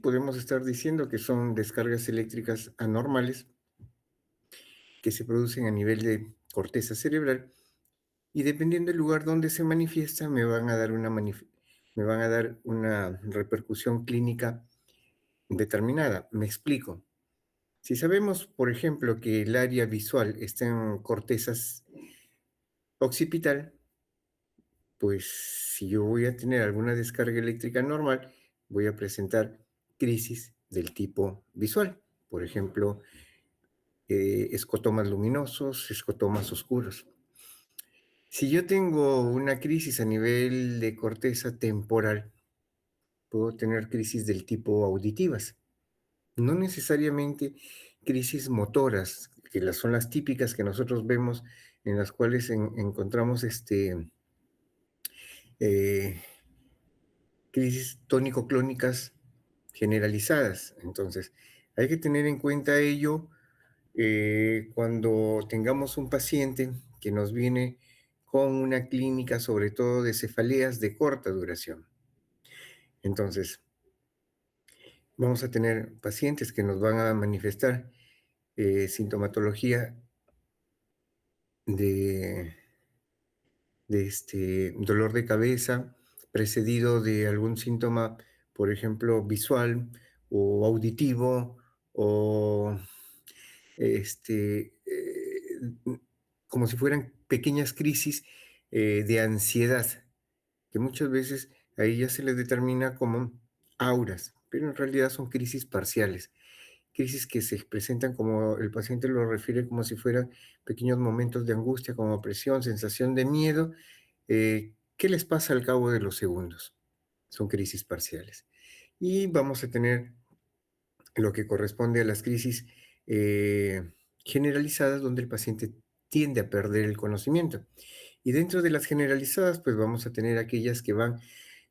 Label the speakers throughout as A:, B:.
A: podemos estar diciendo que son descargas eléctricas anormales que se producen a nivel de corteza cerebral y dependiendo del lugar donde se manifiesta, me van a dar una repercusión clínica determinada. Me explico. Si sabemos, por ejemplo, que el área visual está en cortezas occipital, pues si yo voy a tener alguna descarga eléctrica normal, voy a presentar crisis del tipo visual. Por ejemplo, escotomas luminosos, escotomas oscuros. Si yo tengo una crisis a nivel de corteza temporal, puedo tener crisis del tipo auditivas. No necesariamente crisis motoras, que son las típicas que nosotros vemos, en las cuales encontramos eh, crisis tónico-clónicas generalizadas. Entonces, hay que tener en cuenta ello cuando tengamos un paciente que nos viene con una clínica, sobre todo de cefaleas de corta duración. Entonces, vamos a tener pacientes que nos van a manifestar sintomatología de, dolor de cabeza precedido de algún síntoma, por ejemplo, visual o auditivo o este, como si fueran pequeñas crisis de ansiedad, que muchas veces ahí ya se les determina como auras, pero en realidad son crisis parciales, crisis que se presentan como el paciente lo refiere como si fueran pequeños momentos de angustia, como presión, sensación de miedo, ¿qué les pasa al cabo de los segundos? Son crisis parciales. Y vamos a tener lo que corresponde a las crisis generalizadas, donde el paciente tiende a perder el conocimiento. Y dentro de las generalizadas, pues vamos a tener aquellas que van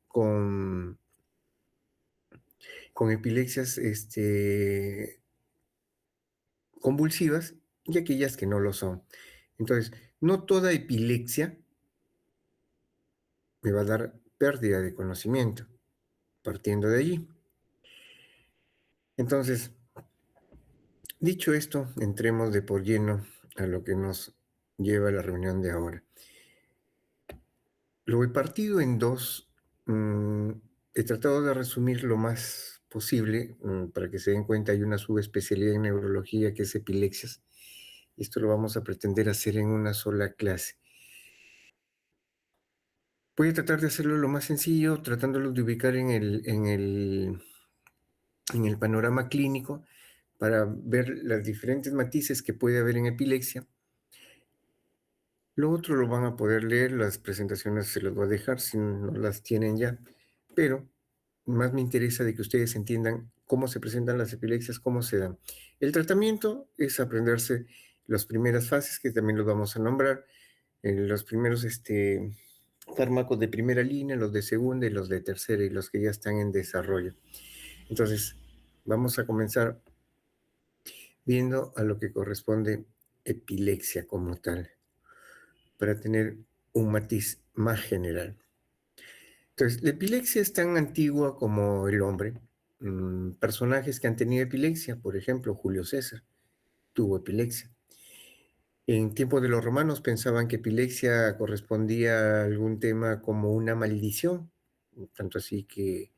A: con, con epilepsias convulsivas y aquellas que no lo son. Entonces, no toda epilepsia me va a dar pérdida de conocimiento, partiendo de allí. Entonces, dicho esto, entremos de por lleno a lo que nos lleva a la reunión de ahora. Lo he partido en dos. He tratado de resumir lo más posible para que se den cuenta. Hay una subespecialidad en neurología que es epilepsias. Esto lo vamos a pretender hacer en una sola clase. Voy a tratar de hacerlo lo más sencillo, tratándolo de ubicar en el panorama clínico para ver las diferentes matices que puede haber en epilepsia. Lo otro lo van a poder leer, las presentaciones se las voy a dejar si no las tienen ya, pero más me interesa de que ustedes entiendan cómo se presentan las epilepsias, cómo se dan. El tratamiento es aprenderse las primeras fases, que también los vamos a nombrar, los primeros fármacos de primera línea, los de segunda y los de tercera y los que ya están en desarrollo. Entonces, vamos a comenzar viendo a lo que corresponde epilepsia como tal, para tener un matiz más general. Entonces, la epilepsia es tan antigua como el hombre. Personajes que han tenido epilepsia, por ejemplo, Julio César tuvo epilepsia. En tiempo de los romanos pensaban que epilepsia correspondía a algún tema como una maldición, tanto así que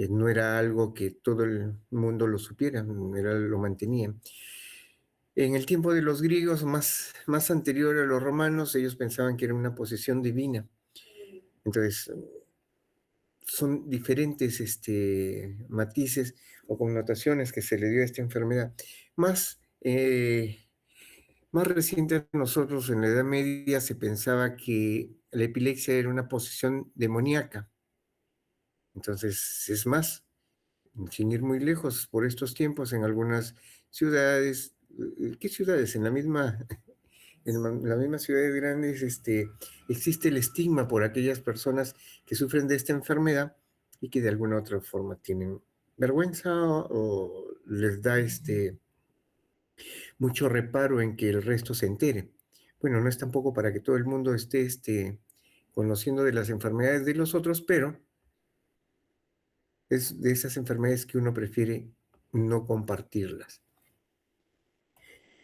A: no era algo que todo el mundo lo supiera, lo mantenían. En el tiempo de los griegos, más anterior a los romanos, ellos pensaban que era una posesión divina. Entonces, son diferentes matices o connotaciones que se le dio a esta enfermedad. Más reciente a nosotros, en la Edad Media, se pensaba que la epilepsia era una posesión demoníaca. Entonces, es más, sin ir muy lejos, por estos tiempos, en algunas ciudades, ¿qué ciudades? En las mismas ciudades grandes existe el estigma por aquellas personas que sufren de esta enfermedad y que de alguna u otra forma tienen vergüenza o les da mucho reparo en que el resto se entere. Bueno, no es tampoco para que todo el mundo esté conociendo de las enfermedades de los otros, pero Es de esas enfermedades que uno prefiere no compartirlas.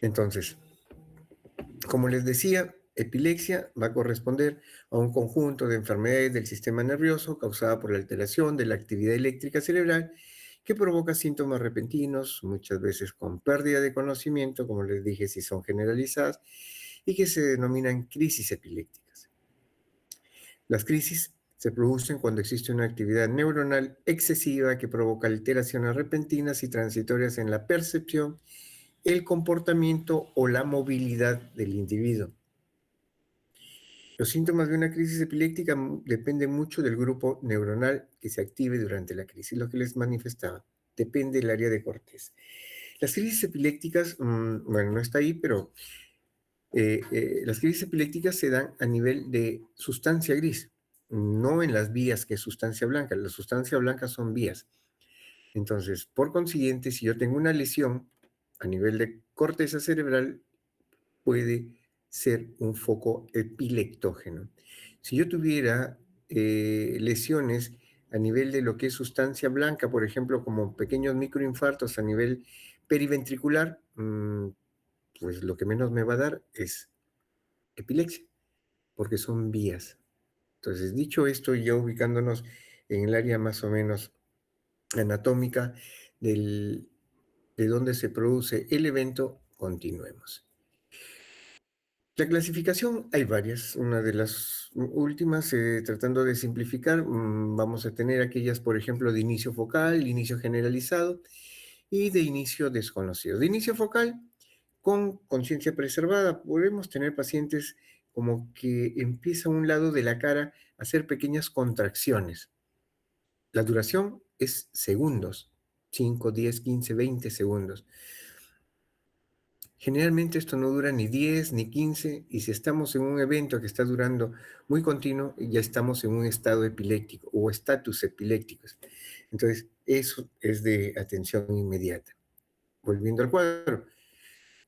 A: Entonces, como les decía, epilepsia va a corresponder a un conjunto de enfermedades del sistema nervioso causada por la alteración de la actividad eléctrica cerebral que provoca síntomas repentinos, muchas veces con pérdida de conocimiento, como les dije, si son generalizadas, y que se denominan crisis epilépticas. Las crisis se producen cuando existe una actividad neuronal excesiva que provoca alteraciones repentinas y transitorias en la percepción, el comportamiento o la movilidad del individuo. Los síntomas de una crisis epiléptica dependen mucho del grupo neuronal que se active durante la crisis, lo que les manifestaba. Depende del área de corteza. Las crisis epilépticas, bueno, no está ahí, pero las crisis epilépticas se dan a nivel de sustancia gris, no en las vías que es sustancia blanca. La sustancia blanca son vías. Entonces, por consiguiente, si yo tengo una lesión a nivel de corteza cerebral, puede ser un foco epileptógeno. Si yo tuviera lesiones a nivel de lo que es sustancia blanca, por ejemplo, como pequeños microinfartos a nivel periventricular, pues lo que menos me va a dar es epilepsia, porque son vías. Entonces, dicho esto, ya ubicándonos en el área más o menos anatómica del, de donde se produce el evento, continuemos. La clasificación hay varias. Una de las últimas, tratando de simplificar, vamos a tener aquellas, por ejemplo, de inicio focal, inicio generalizado y de inicio desconocido. De inicio focal, con conciencia preservada, podemos tener pacientes como que empieza a un lado de la cara a hacer pequeñas contracciones. La duración es segundos, 5, 10, 15, 20 segundos. Generalmente esto no dura ni 10 ni 15 y si estamos en un evento que está durando muy continuo, ya estamos en un estado epiléptico o estatus epilépticos. Entonces, eso es de atención inmediata. Volviendo al cuadro,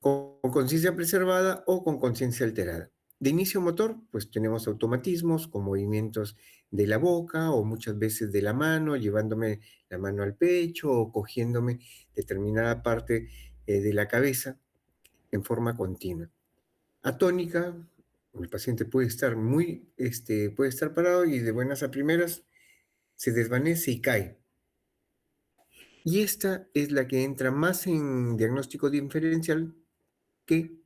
A: con conciencia preservada o con conciencia alterada. De inicio motor, pues tenemos automatismos con movimientos de la boca o muchas veces de la mano, llevándome la mano al pecho o cogiéndome determinada parte de la cabeza en forma continua. Atónica, el paciente puede estar puede estar parado y de buenas a primeras se desvanece y cae. Y esta es la que entra más en diagnóstico diferencial que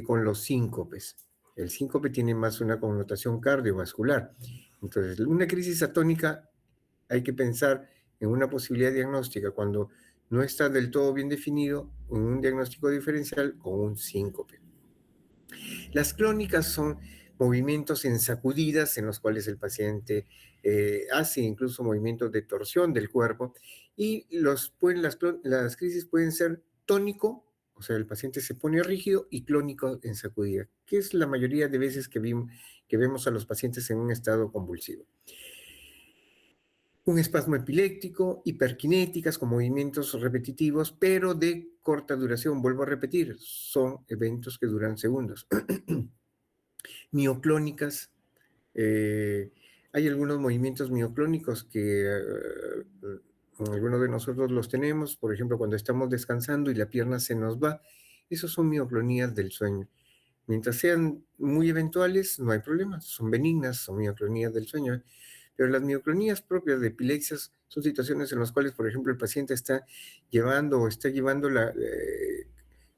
A: con los síncopes. El síncope tiene más una connotación cardiovascular. Entonces, una crisis atónica hay que pensar en una posibilidad diagnóstica cuando no está del todo bien definido en un diagnóstico diferencial con un síncope. Las clónicas son movimientos en sacudidas en los cuales el paciente hace incluso movimientos de torsión del cuerpo y las crisis pueden ser tónico, o sea, el paciente se pone rígido y clónico en sacudida, que es la mayoría de veces que vemos a los pacientes en un estado convulsivo. Un espasmo epiléptico, hiperkinéticas con movimientos repetitivos, pero de corta duración. Vuelvo a repetir, son eventos que duran segundos. Mioclónicas. Hay algunos movimientos mioclónicos que algunos de nosotros los tenemos, por ejemplo, cuando estamos descansando y la pierna se nos va. Esos son mioclonías del sueño. Mientras sean muy eventuales, no hay problema, son benignas, son mioclonías del sueño. Pero las mioclonías propias de epilepsias son situaciones en las cuales, por ejemplo, el paciente está llevando o está llevando,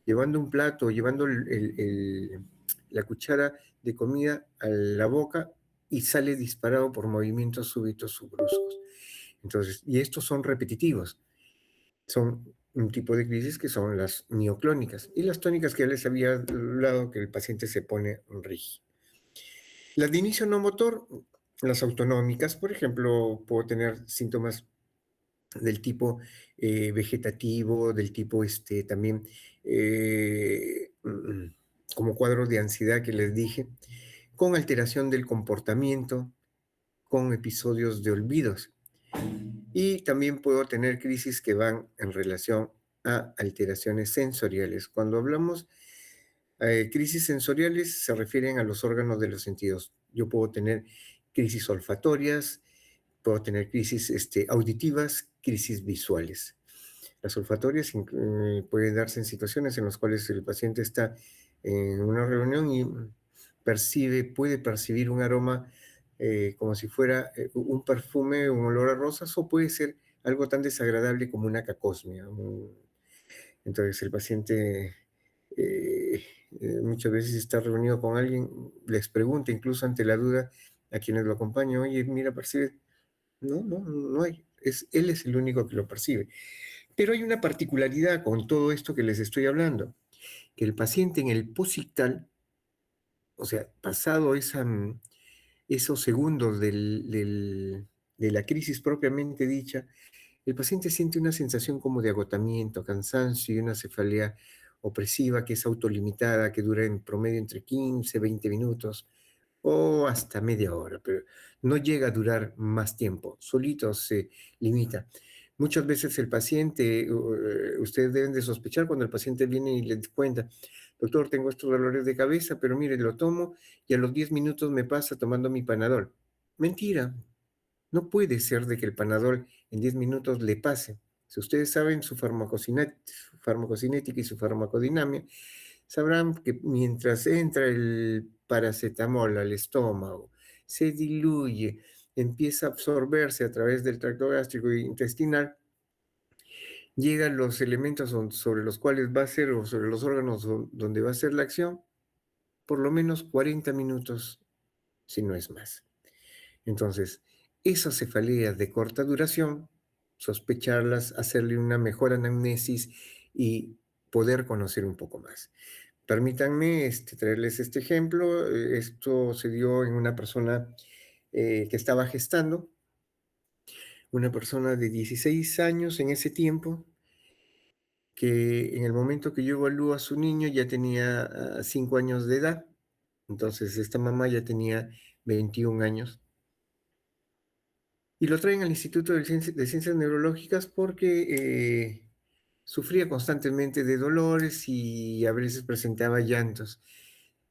A: llevando un plato, llevando la cuchara de comida a la boca y sale disparado por movimientos súbitos o bruscos. Entonces, y estos son repetitivos. Son un tipo de crisis que son las mioclónicas y las tónicas que ya les había hablado que el paciente se pone rígido. Las de inicio no motor, las autonómicas, por ejemplo, puedo tener síntomas del tipo vegetativo, del tipo también como cuadros de ansiedad que les dije, con alteración del comportamiento, con episodios de olvidos. Y también puedo tener crisis que van en relación a alteraciones sensoriales. Cuando hablamos crisis sensoriales, se refieren a los órganos de los sentidos. Yo puedo tener crisis olfatorias, puedo tener crisis auditivas, crisis visuales. Las olfatorias pueden darse en situaciones en las cuales el paciente está en una reunión y puede percibir un aroma como si fuera un perfume, un olor a rosas, o puede ser algo tan desagradable como una cacosmia. Entonces el paciente eh, muchas veces está reunido con alguien, les pregunta incluso ante la duda a quienes lo acompañan, oye, mira, percibe. No, no, no hay. Él es el único que lo percibe. Pero hay una particularidad con todo esto que les estoy hablando, que el paciente en el posictal, o sea, pasado esos segundos de la crisis propiamente dicha, el paciente siente una sensación como de agotamiento, cansancio y una cefalea opresiva que es autolimitada, que dura en promedio entre 15, 20 minutos o hasta media hora, pero no llega a durar más tiempo, solito se limita. Muchas veces el paciente, ustedes deben de sospechar cuando el paciente viene y les cuenta, doctor, tengo estos dolores de cabeza, pero mire, lo tomo y a los 10 minutos me pasa tomando mi Panadol. Mentira, no puede ser de que el Panadol en 10 minutos le pase. Si ustedes saben su farmacocinética y su farmacodinamia, sabrán que mientras entra el paracetamol al estómago, se diluye, empieza a absorberse a través del tracto gástrico e intestinal, llegan los elementos sobre los cuales va a ser, o sobre los órganos donde va a ser la acción, por lo menos 40 minutos, si no es más. Entonces, esas cefaleas de corta duración, sospecharlas, hacerle una mejor anamnesis y poder conocer un poco más. Permítanme traerles este ejemplo. Esto se dio en una persona que estaba gestando, una persona de 16 años en ese tiempo, que en el momento que yo evalúo a su niño ya tenía 5 años de edad. Entonces, esta mamá ya tenía 21 años. Y lo traen al Instituto de Ciencias Neurológicas porque sufría constantemente de dolores y a veces presentaba llantos.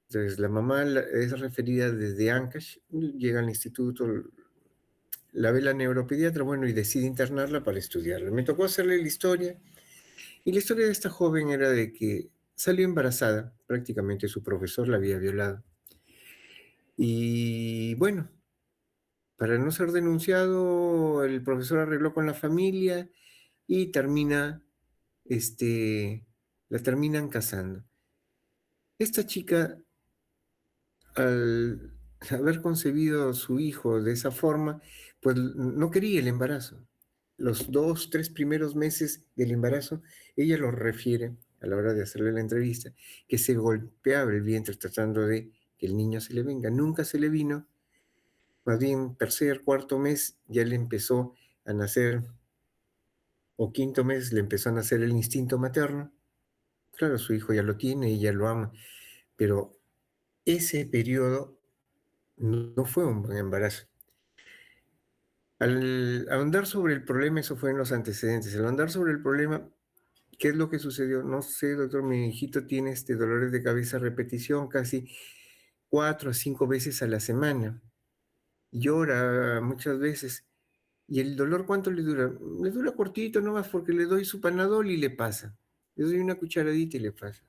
A: Entonces, la mamá es referida desde Ancash, llega al instituto, la ve la neuropediatra, bueno, y decide internarla para estudiarla. Me tocó hacerle la historia, y la historia de esta joven era de que salió embarazada, prácticamente su profesor la había violado. Y bueno, para no ser denunciado, el profesor arregló con la familia y este, la terminan casando. Esta chica, al haber concebido a su hijo de esa forma, pues no quería el embarazo. Los 2, 3 primeros meses del embarazo, ella lo refiere a la hora de hacerle la entrevista, que se golpeaba el vientre tratando de que el niño se le venga. Nunca se le vino, más bien tercer, cuarto mes ya le empezó a nacer, o quinto mes le empezó a nacer el instinto materno. Claro, su hijo ya lo tiene, ella lo ama, pero ese periodo no fue un buen embarazo. Al ahondar sobre el problema, eso fue en los antecedentes, al ahondar sobre el problema, ¿qué es lo que sucedió? No sé, doctor, mi hijito tiene dolores de cabeza a repetición, casi 4 a 5 veces a la semana. Llora muchas veces. ¿Y el dolor cuánto le dura? Le dura cortito nomás porque le doy su Panadol y le pasa. Le doy una cucharadita y le pasa.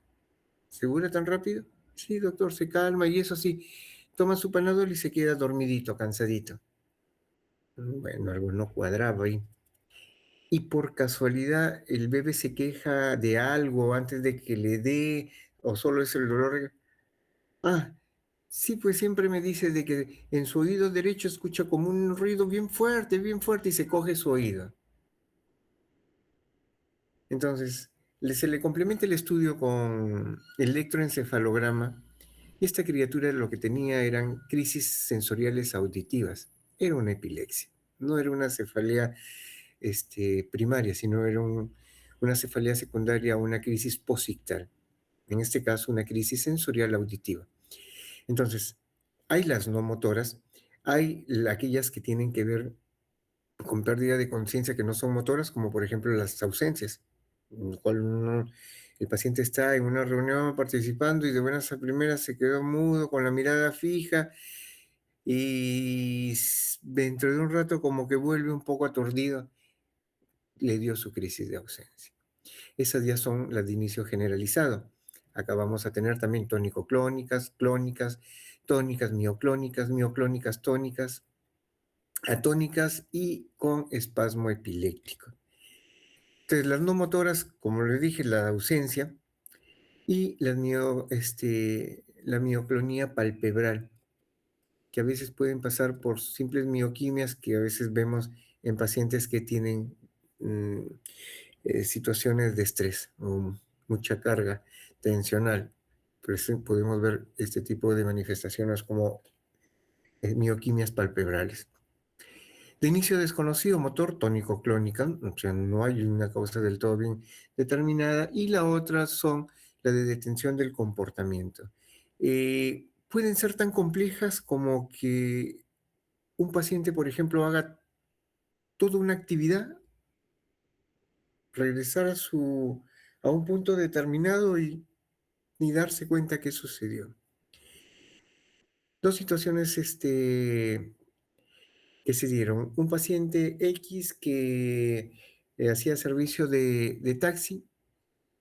A: ¿Segura tan rápido? Sí, doctor, se calma y eso sí, toma su Panadol y se queda dormidito, cansadito. Bueno, algo no cuadraba ahí. Y por casualidad el bebé se queja de algo antes de que le dé, o solo es el dolor. Ah, sí, pues siempre me dice de que en su oído derecho escucha como un ruido bien fuerte y se coge su oído. Entonces, se le complementa el estudio con electroencefalograma y esta criatura lo que tenía eran crisis sensoriales auditivas. Era una epilepsia, no era una cefalea primaria, sino era una cefalea secundaria a una crisis posictal. En este caso, una crisis sensorial auditiva. Entonces, hay las no motoras, hay aquellas que tienen que ver con pérdida de conciencia que no son motoras, como por ejemplo las ausencias, en el cual el paciente está en una reunión participando y de buenas a primeras se quedó mudo con la mirada fija y dentro de un rato como que vuelve un poco aturdido, le dio su crisis de ausencia. Esas ya son las de inicio generalizado. Acá vamos a tener también tónico-clónicas, clónicas, tónicas, mioclónicas, mioclónicas, tónicas, atónicas y con espasmo epiléptico. Entonces, las no motoras, como les dije, la ausencia y la mioclonía palpebral, que a veces pueden pasar por simples mioquimias que a veces vemos en pacientes que tienen mm, situaciones de estrés o mucha carga tensional. Por eso podemos ver este tipo de manifestaciones como mioquimias palpebrales. De inicio desconocido, motor tónico-clónica, o sea, no hay una causa del todo bien determinada, y la otra son la de detención del comportamiento. Pueden ser tan complejas como que un paciente, por ejemplo, haga toda una actividad, regresar a un punto determinado y ni darse cuenta qué sucedió. Dos situaciones que se dieron. Un paciente X que hacía servicio de taxi,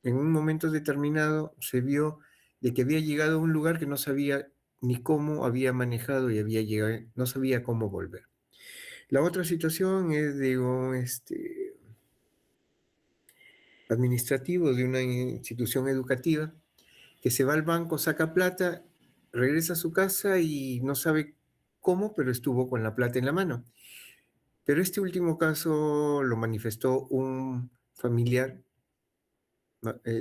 A: en un momento determinado se vio de que había llegado a un lugar que no sabía ni cómo había manejado y había llegado, no sabía cómo volver. La otra situación es de un administrativo de una institución educativa que se va al banco, saca plata, regresa a su casa y no sabe cómo, pero estuvo con la plata en la mano. Pero este último caso lo manifestó un familiar.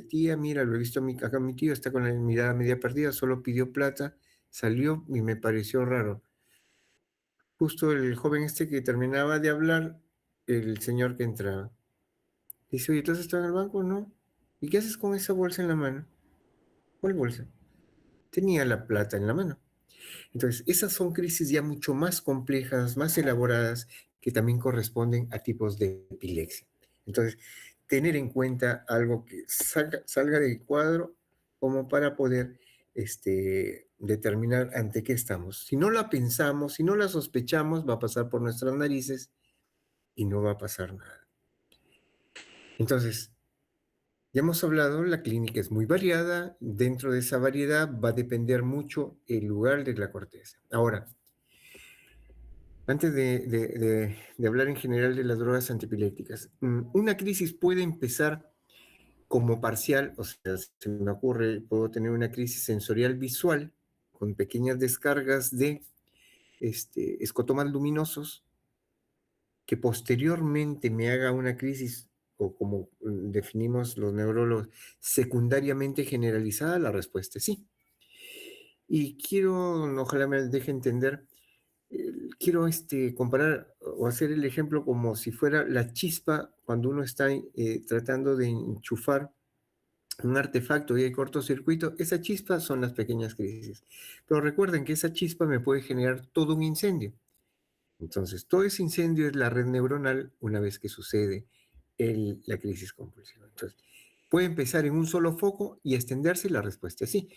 A: Tía, mira, lo he visto acá mi tío, está con la mirada media perdida, solo pidió plata, salió y me pareció raro. Justo el joven este que terminaba de hablar, el señor que entraba. Dice, oye, ¿tú has estado en el banco? No. ¿Y qué haces con esa bolsa en la mano? ¿Cuál bolsa? Tenía la plata en la mano. Entonces, esas son crisis ya mucho más complejas, más elaboradas, que también corresponden a tipos de epilepsia. Entonces, tener en cuenta algo que salga del cuadro como para poder determinar ante qué estamos. Si no la pensamos, si no la sospechamos, va a pasar por nuestras narices y no va a pasar nada. Entonces, ya hemos hablado, la clínica es muy variada, dentro de esa variedad va a depender mucho el lugar de la corteza. Ahora, antes de hablar en general de las drogas antipilépticas, una crisis puede empezar como parcial, o sea, se me ocurre, puedo tener una crisis sensorial visual con pequeñas descargas de escotomas luminosos que posteriormente me haga una crisis, o como definimos los neurólogos, secundariamente generalizada. La respuesta es sí. Y quiero, ojalá me deje entender, quiero comparar o hacer el ejemplo como si fuera la chispa cuando uno está tratando de enchufar un artefacto y hay cortocircuito. Esa chispa son las pequeñas crisis. Pero recuerden que esa chispa me puede generar todo un incendio. Entonces, todo ese incendio es la red neuronal una vez que sucede la crisis compulsiva. Entonces, puede empezar en un solo foco y extenderse. La respuesta es sí.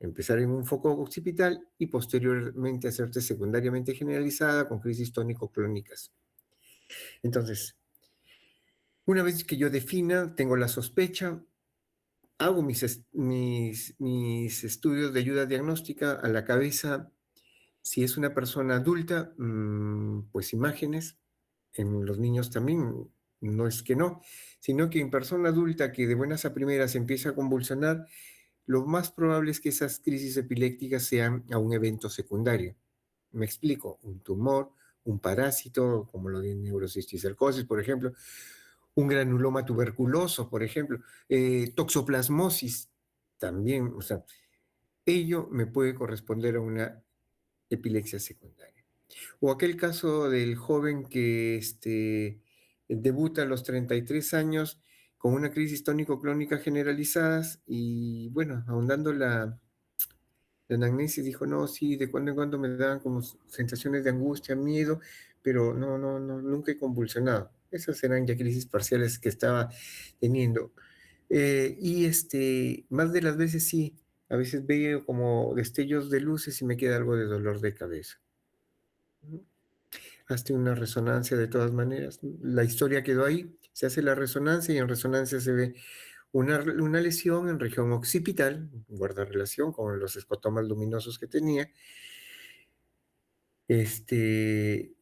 A: Empezar en un foco occipital y posteriormente hacerse secundariamente generalizada con crisis tónico-clónicas. Entonces, una vez que yo defina, tengo la sospecha, hago mis estudios de ayuda diagnóstica a la cabeza. Si es una persona adulta, pues imágenes. En los niños también, no es que no, sino que en persona adulta que de buenas a primeras empieza a convulsionar, lo más probable es que esas crisis epilépticas sean a un evento secundario. Me explico, un tumor, un parásito, como lo de neurocisticercosis, por ejemplo, un granuloma tuberculoso, por ejemplo, toxoplasmosis también, o sea, ello me puede corresponder a una epilepsia secundaria. O aquel caso del joven que debuta a los 33 años con una crisis tónico-clónica generalizadas y bueno, ahondando la anamnesis dijo, no, sí, de cuando en cuando me daban como sensaciones de angustia, miedo, pero no, nunca he convulsionado. Esas eran ya crisis parciales que estaba teniendo. Y más de las veces sí, a veces veo como destellos de luces y me queda algo de dolor de cabeza. Ujú. Hazte una resonancia de todas maneras. La historia quedó ahí, se hace la resonancia y en resonancia se ve una lesión en región occipital, guarda relación con los escotomas luminosos que tenía, este,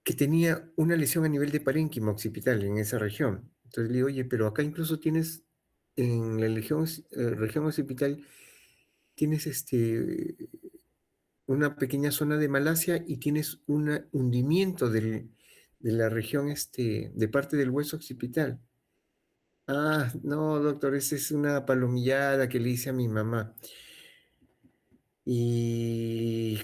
A: que tenía una lesión a nivel de parénquima occipital en esa región. Entonces le digo, oye, pero acá incluso tienes, en la región occipital, tienes una pequeña zona de Malasia y tienes un hundimiento de la región, de parte del hueso occipital. Ah, no, doctor, esa es una palomillada que le hice a mi mamá. Y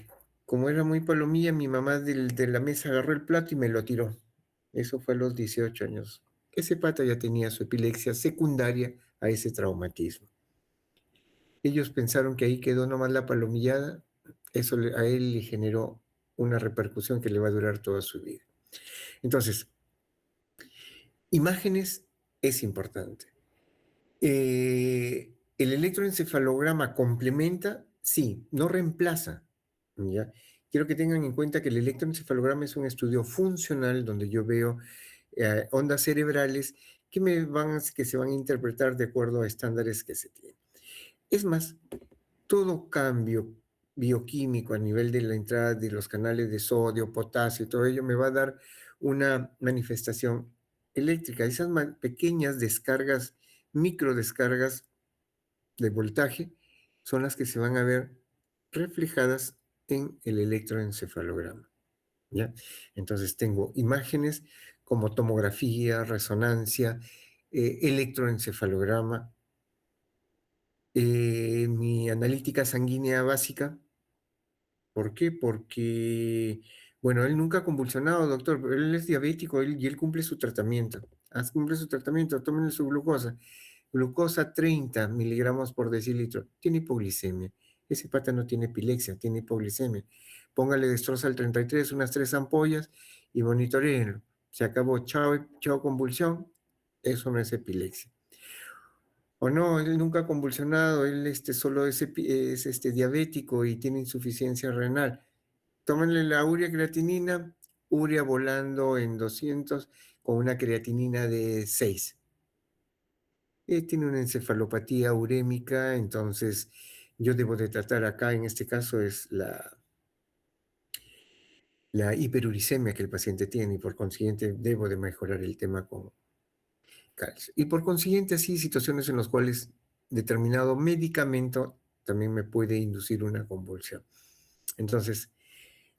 A: como era muy palomilla, mi mamá de la mesa agarró el plato y me lo tiró. Eso fue a los 18 años. Ese pata ya tenía su epilepsia secundaria a ese traumatismo. Ellos pensaron que ahí quedó nomás la palomillada. Eso a él le generó una repercusión que le va a durar toda su vida. Entonces, imágenes es importante. ¿El electroencefalograma complementa? Sí, no reemplaza, ¿ya? Quiero que tengan en cuenta que el electroencefalograma es un estudio funcional donde yo veo ondas cerebrales que se van a interpretar de acuerdo a estándares que se tienen. Es más, todo cambio bioquímico a nivel de la entrada de los canales de sodio, potasio, todo ello me va a dar una manifestación eléctrica. Esas pequeñas descargas, micro descargas de voltaje, son las que se van a ver reflejadas en el electroencefalograma, ¿ya? Entonces tengo imágenes como tomografía, resonancia, electroencefalograma, mi analítica sanguínea básica. ¿Por qué? Porque, bueno, él nunca ha convulsionado, doctor, pero él es diabético y él cumple su tratamiento. Cumple su tratamiento, tómenle su glucosa. Glucosa 30 miligramos por decilitro. Tiene hipoglicemia. Ese pata no tiene epilepsia, tiene hipoglicemia. Póngale destroza al 33, unas 3 ampollas y monitoreenlo. Se acabó, chao, chao convulsión. Eso no es epilepsia. O no, él nunca ha convulsionado, él solo es diabético y tiene insuficiencia renal. Tómenle la urea creatinina, urea volando en 200 con una creatinina de 6. Tiene una encefalopatía urémica, entonces yo debo de tratar acá, en este caso es la hiperuricemia que el paciente tiene y por consiguiente debo de mejorar el tema con calcio. Y por consiguiente así situaciones en las cuales determinado medicamento también me puede inducir una convulsión. Entonces,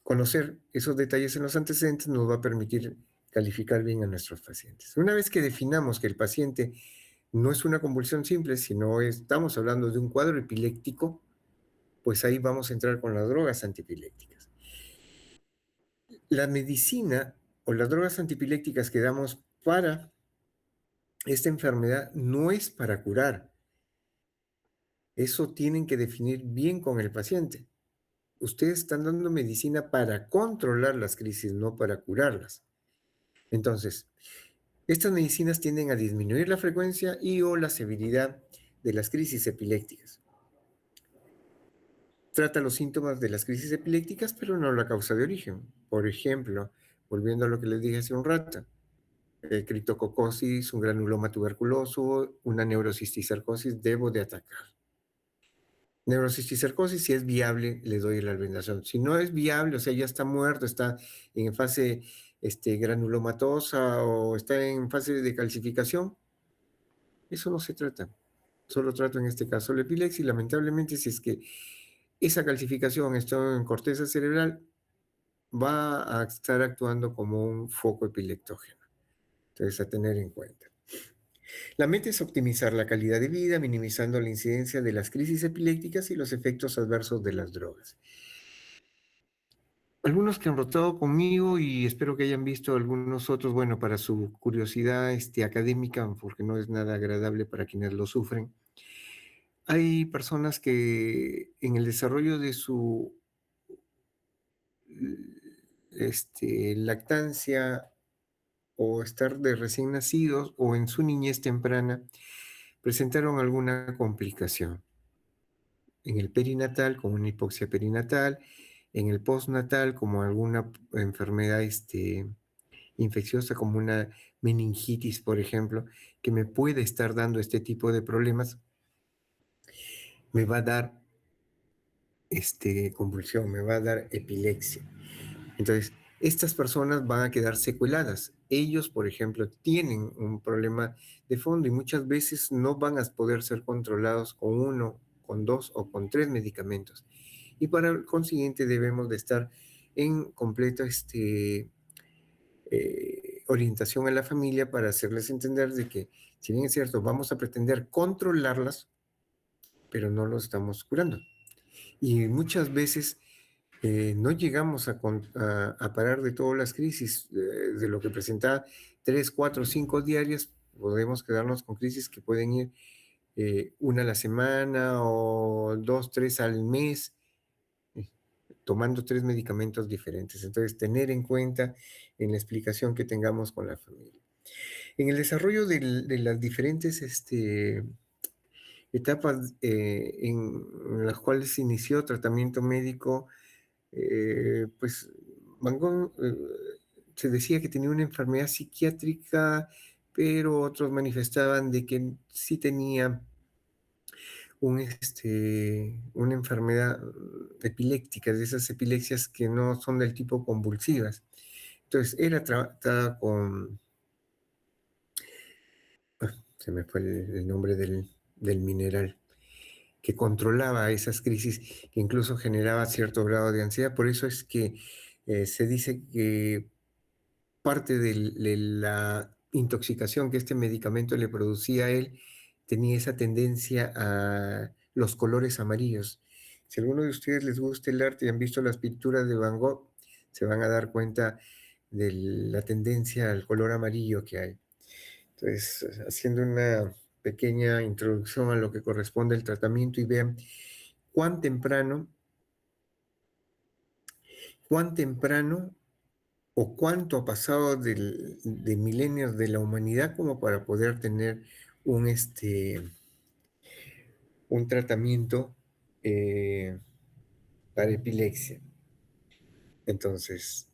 A: conocer esos detalles en los antecedentes nos va a permitir calificar bien a nuestros pacientes. Una vez que definamos que el paciente no es una convulsión simple, sino estamos hablando de un cuadro epiléptico, pues ahí vamos a entrar con las drogas antipilépticas. La medicina o las drogas antipilépticas que damos para esta enfermedad no es para curar. Eso tienen que definir bien con el paciente. Ustedes están dando medicina para controlar las crisis, no para curarlas. Entonces, estas medicinas tienden a disminuir la frecuencia y o la severidad de las crisis epilépticas. Trata los síntomas de las crisis epilépticas, pero no la causa de origen. Por ejemplo, volviendo a lo que les dije hace un rato, criptococosis, un granuloma tuberculoso, una neurocisticercosis, debo de atacar. Neurocisticercosis, si es viable, le doy la albendazol. Si no es viable, o sea, ya está muerto, está en fase granulomatosa o está en fase de calcificación, eso no se trata. Solo trato en este caso la epilepsia y lamentablemente si es que esa calcificación está en corteza cerebral, va a estar actuando como un foco epileptógeno. Entonces, a tener en cuenta. La meta es optimizar la calidad de vida, minimizando la incidencia de las crisis epilépticas y los efectos adversos de las drogas. Algunos que han rotado conmigo y espero que hayan visto algunos otros, bueno, para su curiosidad académica, porque no es nada agradable para quienes lo sufren. Hay personas que en el desarrollo de su lactancia o estar de recién nacidos o en su niñez temprana presentaron alguna complicación en el perinatal, como una hipoxia perinatal, en el postnatal como alguna enfermedad infecciosa, como una meningitis, por ejemplo, que me puede estar dando este tipo de problemas, me va a dar convulsión, me va a dar epilepsia. Entonces, estas personas van a quedar secueladas. Ellos, por ejemplo, tienen un problema de fondo y muchas veces no van a poder ser controlados con uno, con dos o con tres medicamentos. Y para el consiguiente debemos de estar en completa orientación a la familia para hacerles entender de que, si bien es cierto, vamos a pretender controlarlas, pero no los estamos curando. Y muchas veces no llegamos a parar de todas las crisis, de lo que presenta 3, 4, 5 diarias, podemos quedarnos con crisis que pueden ir una a la semana o 2, 3 al mes, eh, tomando 3 medicamentos diferentes. Entonces, tener en cuenta en la explicación que tengamos con la familia. En el desarrollo de las diferentes etapas en las cuales se inició tratamiento médico, pues Van Gogh se decía que tenía una enfermedad psiquiátrica, pero otros manifestaban de que sí tenía una enfermedad epiléptica, de esas epilepsias que no son del tipo convulsivas. Entonces era tratada con, se me fue el nombre del mineral, que controlaba esas crisis, que incluso generaba cierto grado de ansiedad. Por eso es que se dice que parte de la intoxicación que este medicamento le producía a él tenía esa tendencia a los colores amarillos. Si a alguno de ustedes les gusta el arte y han visto las pinturas de Van Gogh, se van a dar cuenta de la tendencia al color amarillo que hay. Entonces, haciendo una pequeña introducción a lo que corresponde al tratamiento y vean cuán temprano, cuán temprano o cuánto ha pasado de milenios de la humanidad como para poder tener un, un tratamiento eh, para epilepsia. Entonces,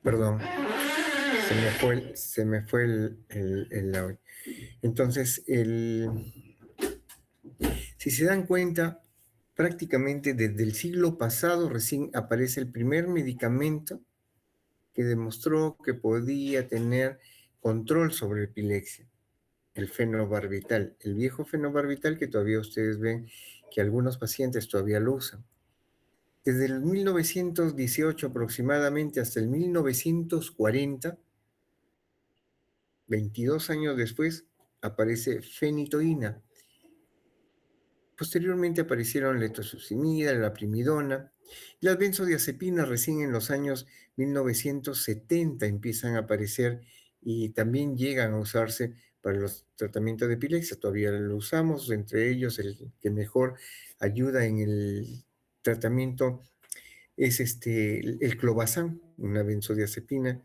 A: perdón, se me fue el audio. Entonces, si se dan cuenta, prácticamente desde el siglo pasado recién aparece el primer medicamento que demostró que podía tener control sobre epilepsia, el fenobarbital, el viejo fenobarbital que todavía ustedes ven que algunos pacientes todavía lo usan. Desde el 1918 aproximadamente hasta el 1940, 22 años después, aparece fenitoína. Posteriormente aparecieron letrosucimida, la primidona. Las benzodiazepinas recién en los años 1970 empiezan a aparecer y también llegan a usarse para los tratamientos de epilepsia. Todavía lo usamos, entre ellos el que mejor ayuda en el tratamiento es el clobazam, una benzodiazepina,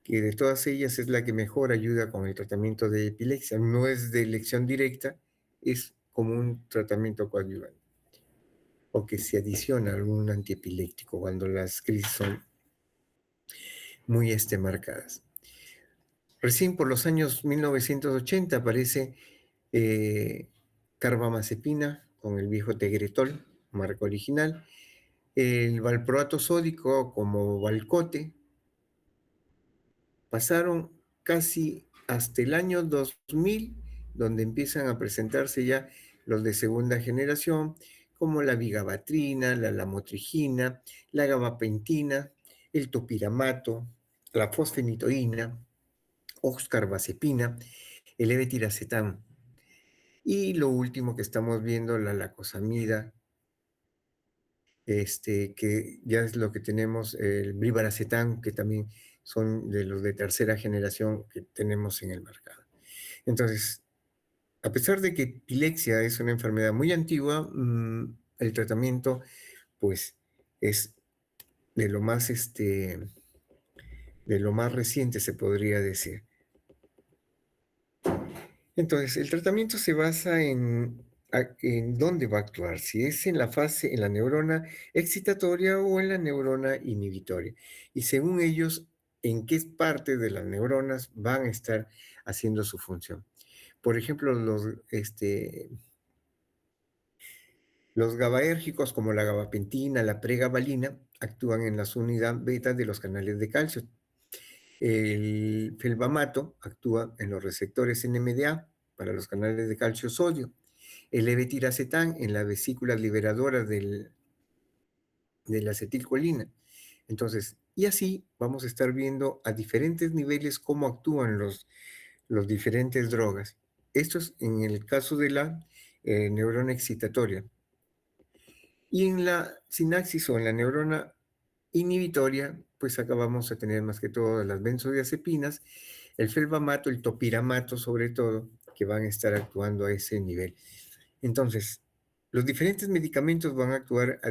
A: que de todas ellas es la que mejor ayuda con el tratamiento de epilepsia. No es de elección directa, es como un tratamiento coadyuvante o que se adiciona a algún antiepiléptico cuando las crisis son muy marcadas. Recién por los años 1980 aparece eh, carbamazepina con el viejo Tegretol, marca original, el valproato sódico como Valcote. Pasaron casi hasta el año 2000, donde empiezan a presentarse ya los de segunda generación, como la vigabatrina, la lamotrigina, la gabapentina, el topiramato, la fosfenitoína, oxcarbazepina, el levetiracetam. Y lo último que estamos viendo, la lacosamida que ya es lo que tenemos, el brivaracetam, que también son de los de tercera generación que tenemos en el mercado. Entonces, a pesar de que epilepsia es una enfermedad muy antigua, el tratamiento, pues, es de lo más, de lo más reciente, se podría decir. Entonces, el tratamiento se basa en dónde va a actuar, si es en la fase, en la neurona excitatoria o en la neurona inhibitoria. Y según ellos, en qué parte de las neuronas van a estar haciendo su función. Por ejemplo, los GABAérgicos como la gabapentina, la pregabalina, actúan en las unidades beta de los canales de calcio. El felbamato actúa en los receptores NMDA para los canales de calcio-sodio. El levetiracetam en las vesículas liberadoras de la acetilcolina. Entonces, y así vamos a estar viendo a diferentes niveles cómo actúan los diferentes drogas. Esto es en el caso de la neurona excitatoria. Y en la sinapsis o en la neurona inhibitoria, pues acá vamos a tener más que todo las benzodiazepinas, el felbamato, el topiramato sobre todo, que van a estar actuando a ese nivel. Entonces, los diferentes medicamentos van a actuar a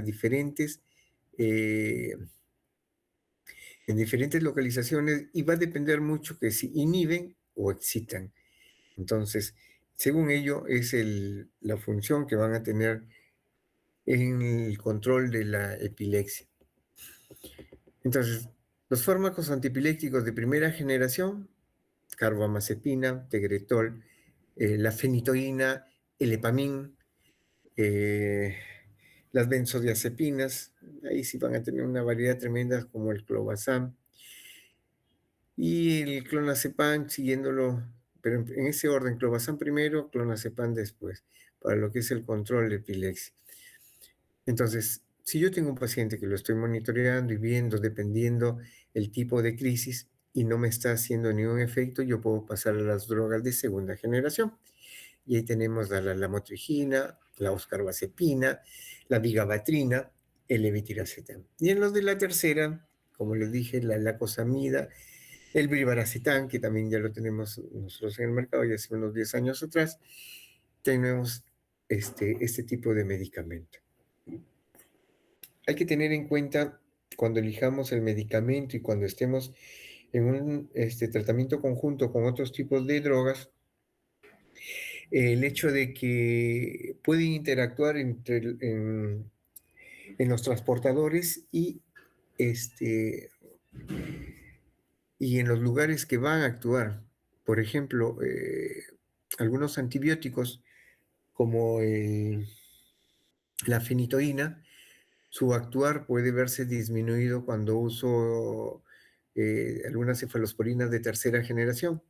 A: en diferentes localizaciones y va a depender mucho que si inhiben o excitan. Entonces, según ello, es la función que van a tener en el control de la epilepsia. Entonces, los fármacos antiepilépticos de primera generación, carbamazepina, tegretol, la fenitoína, el epamín, eh, las benzodiazepinas, ahí sí van a tener una variedad tremenda como el clobazam y el clonazepam siguiéndolo, pero en ese orden, clobazam primero, clonazepam después, para lo que es el control de epilepsia. Entonces, si yo tengo un paciente que lo estoy monitoreando y viendo, dependiendo el tipo de crisis, y no me está haciendo ningún efecto, yo puedo pasar a las drogas de segunda generación. Y ahí tenemos la lamotrigina, la oscarbazepina, la vigabatrina, el levetiracetam. Y en los de la tercera, como les dije, la lacosamida, el brivaracetam, que también ya lo tenemos nosotros en el mercado, ya hace unos 10 años atrás, tenemos este tipo de medicamento. Hay que tener en cuenta cuando elijamos el medicamento y cuando estemos en un tratamiento conjunto con otros tipos de drogas, el hecho de que pueden interactuar en los transportadores y en los lugares que van a actuar. Por ejemplo, algunos antibióticos como la fenitoína, su actuar puede verse disminuido cuando uso algunas cefalosporinas de tercera generación.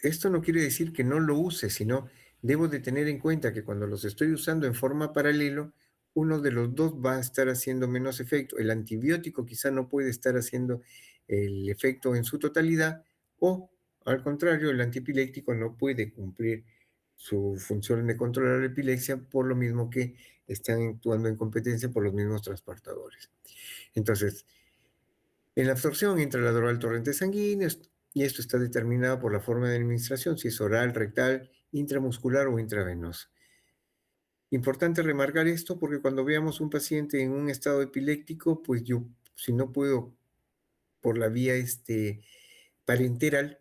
A: Esto no quiere decir que no lo use, sino debo de tener en cuenta que cuando los estoy usando en forma paralelo, uno de los dos va a estar haciendo menos efecto. El antibiótico quizá no puede estar haciendo el efecto en su totalidad o, al contrario, el antiepiléptico no puede cumplir su función de controlar la epilepsia por lo mismo que están actuando en competencia por los mismos transportadores. Entonces, en la absorción entra la droga al torrente sanguíneo y esto está determinado por la forma de administración, si es oral, rectal, intramuscular o intravenosa. Importante remarcar esto porque cuando veamos un paciente en un estado epiléptico, pues yo, si no puedo por la vía parenteral,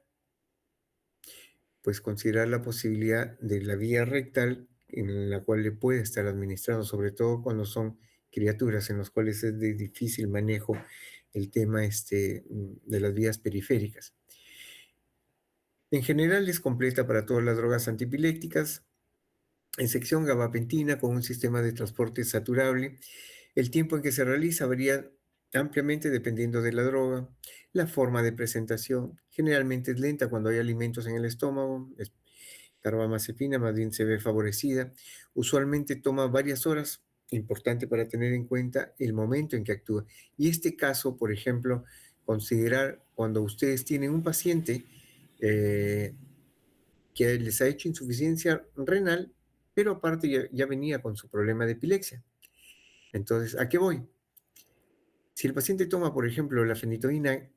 A: pues considerar la posibilidad de la vía rectal en la cual le puede estar administrando, sobre todo cuando son criaturas en las cuales es de difícil manejo el tema de las vías periféricas. En general es completa para todas las drogas antiepilépticas, en sección gabapentina con un sistema de transporte saturable. El tiempo en que se realiza varía ampliamente dependiendo de la droga, la forma de presentación. Generalmente es lenta cuando hay alimentos en el estómago. Carbamazepina más bien se ve favorecida. Usualmente toma varias horas. Importante para tener en cuenta el momento en que actúa. Y este caso, por ejemplo, considerar cuando ustedes tienen un paciente eh, que les ha hecho insuficiencia renal, pero aparte ya venía con su problema de epilepsia. Entonces, ¿a qué voy? Si el paciente toma, por ejemplo, la fenitoína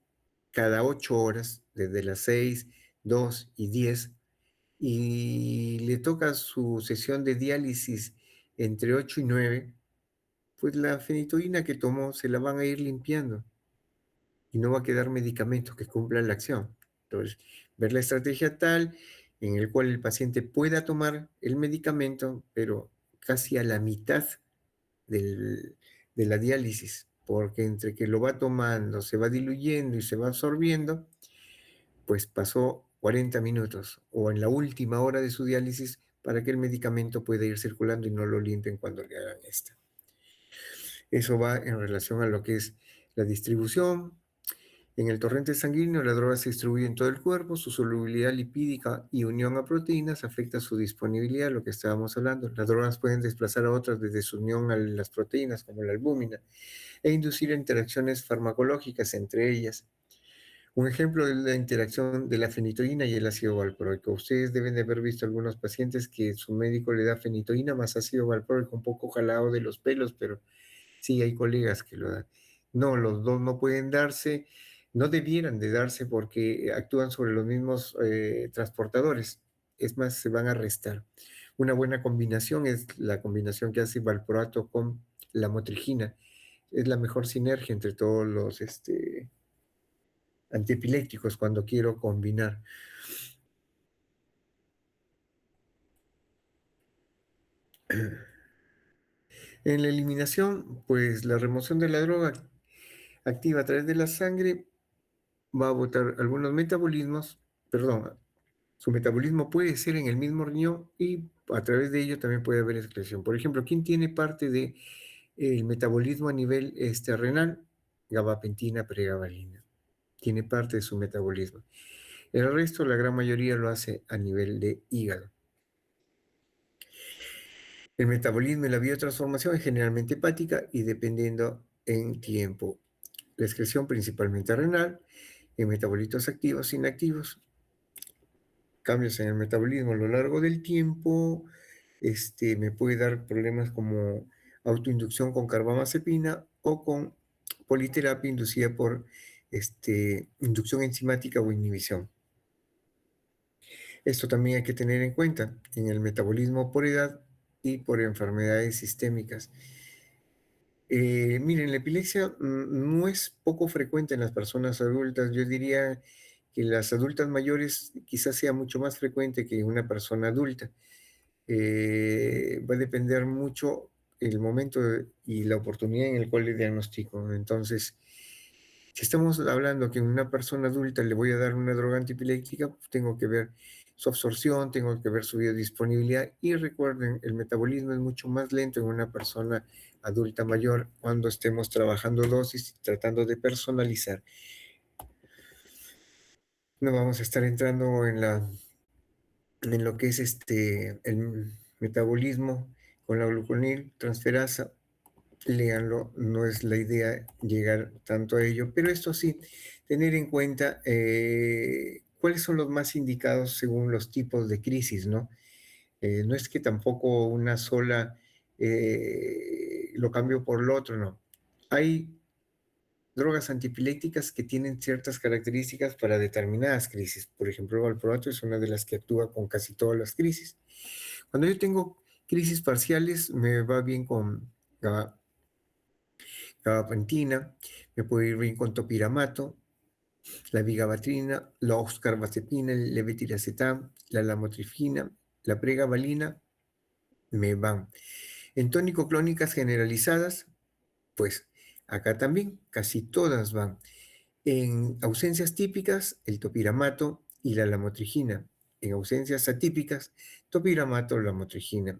A: cada 8 horas, desde las 6, 2 y 10, y le toca su sesión de diálisis entre 8 y 9, pues la fenitoína que tomó se la van a ir limpiando y no va a quedar medicamento que cumpla la acción. Entonces, ver la estrategia tal en el cual el paciente pueda tomar el medicamento, pero casi a la mitad del- de la diálisis, porque entre que lo va tomando, se va diluyendo y se va absorbiendo, pues pasó 40 minutos o en la última hora de su diálisis para que el medicamento pueda ir circulando y no lo limpien cuando le hagan esta. Eso va en relación a lo que es la distribución. En el torrente sanguíneo, la droga se distribuye en todo el cuerpo, su solubilidad lipídica y unión a proteínas afecta su disponibilidad, lo que estábamos hablando. Las drogas pueden desplazar a otras desde su unión a las proteínas, como la albúmina, e inducir interacciones farmacológicas entre ellas. Un ejemplo es la interacción de la fenitoína y el ácido valproico. Ustedes deben de haber visto algunos pacientes que su médico le da fenitoína más ácido valproico, un poco jalado de los pelos, pero sí, hay colegas que lo dan. No, los dos no pueden darse, no debieran de darse porque actúan sobre los mismos transportadores. Es más, se van a restar. Una buena combinación es la combinación que hace valproato con la motrigina. Es la mejor sinergia entre todos los antiepilépticos cuando quiero combinar. En la eliminación, pues la remoción de la droga activa a través de la sangre va a botar algunos metabolismos, perdón, su metabolismo puede ser en el mismo riñón y a través de ello también puede haber excreción. Por ejemplo, ¿quién tiene parte del metabolismo a nivel renal? Gabapentina, pregabalina. Tiene parte de su metabolismo. El resto, la gran mayoría, lo hace a nivel de hígado. El metabolismo y la biotransformación es generalmente hepática y dependiendo en tiempo. La excreción principalmente renal, en metabolitos activos e inactivos, cambios en el metabolismo a lo largo del tiempo, me puede dar problemas como autoinducción con carbamazepina o con politerapia inducida por inducción enzimática o inhibición. Esto también hay que tener en cuenta en el metabolismo por edad y por enfermedades sistémicas. Miren, la epilepsia no es poco frecuente en las personas adultas. Yo diría que las adultas mayores quizás sea mucho más frecuente que una persona adulta. Va a depender mucho el momento y la oportunidad en el cual le diagnostico. Entonces, si estamos hablando que a una persona adulta le voy a dar una droga antipiléptica, pues tengo que ver su absorción, tengo que ver su biodisponibilidad y recuerden, el metabolismo es mucho más lento en una persona adulta mayor cuando estemos trabajando dosis y tratando de personalizar. No vamos a estar entrando en lo que es el metabolismo con la gluconil transferasa. Léanlo, no es la idea llegar tanto a ello, pero esto sí, tener en cuenta cuáles son los más indicados según los tipos de crisis, ¿no? No es que tampoco una sola lo cambio por lo otro, no. Hay drogas antipilépticas que tienen ciertas características para determinadas crisis. Por ejemplo, el valproato es una de las que actúa con casi todas las crisis. Cuando yo tengo crisis parciales, me va bien con gabapentina, me puede ir bien con topiramato, la vigabatrina, la oxcarbazepina, el levetiracetam, la lamotrigina, la pregabalina, me van. En tónico-clónicas generalizadas, pues acá también casi todas van. En ausencias típicas, el topiramato y la lamotrigina. En ausencias atípicas, topiramato, lamotrigina.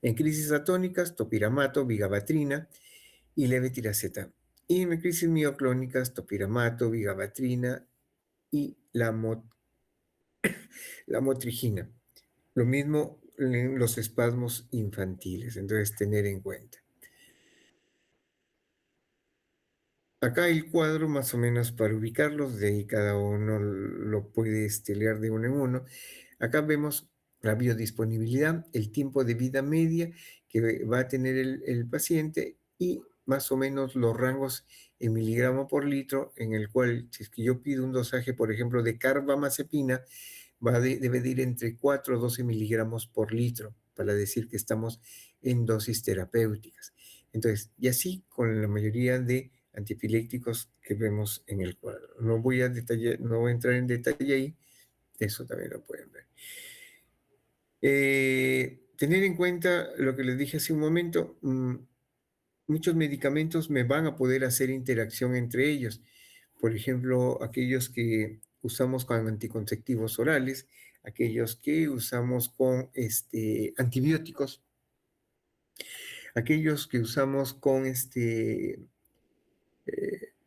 A: En crisis atónicas, topiramato, vigabatrina y levetiracetam. Y en crisis mioclónicas, topiramato, vigabatrina y la motrigina. Lo mismo en los espasmos infantiles, entonces tener en cuenta. Acá el cuadro más o menos para ubicarlos, de ahí cada uno lo puede leer de uno en uno. Acá vemos la biodisponibilidad, el tiempo de vida media que va a tener el paciente y más o menos los rangos en miligramo por litro, en el cual si es que yo pido un dosaje, por ejemplo, de carbamazepina, debe de ir entre 4 a 12 miligramos por litro para decir que estamos en dosis terapéuticas. Entonces, y así con la mayoría de antiepilépticos que vemos en el cuadro. No voy a entrar en detalle ahí, eso también lo pueden ver. Tener en cuenta lo que les dije hace un momento, muchos medicamentos me van a poder hacer interacción entre ellos. Por ejemplo, aquellos que usamos con anticonceptivos orales, aquellos que usamos con antibióticos, aquellos que usamos con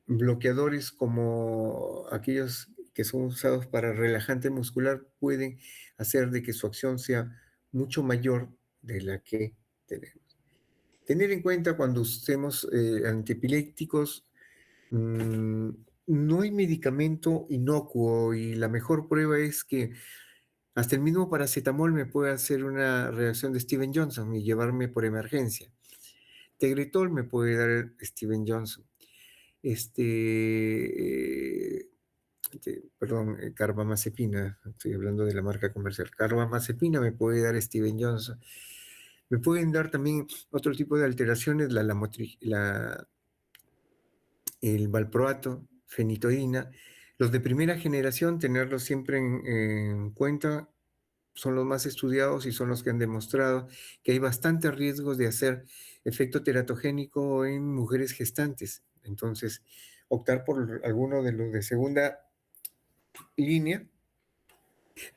A: bloqueadores como aquellos que son usados para relajante muscular, pueden hacer de que su acción sea mucho mayor de la que tenemos. Tener en cuenta cuando usemos antiepilépticos, mm, no hay medicamento inocuo y la mejor prueba es que hasta el mismo paracetamol me puede hacer una reacción de Steven Johnson y llevarme por emergencia. Tegretol me puede dar Steven Johnson. Perdón, carbamazepina, estoy hablando de la marca comercial. Carbamazepina me puede dar Steven Johnson. Me pueden dar también otro tipo de alteraciones, el valproato, fenitoína. Los de primera generación, tenerlos siempre en cuenta, son los más estudiados y son los que han demostrado que hay bastantes riesgos de hacer efecto teratogénico en mujeres gestantes. Entonces, optar por alguno de los de segunda línea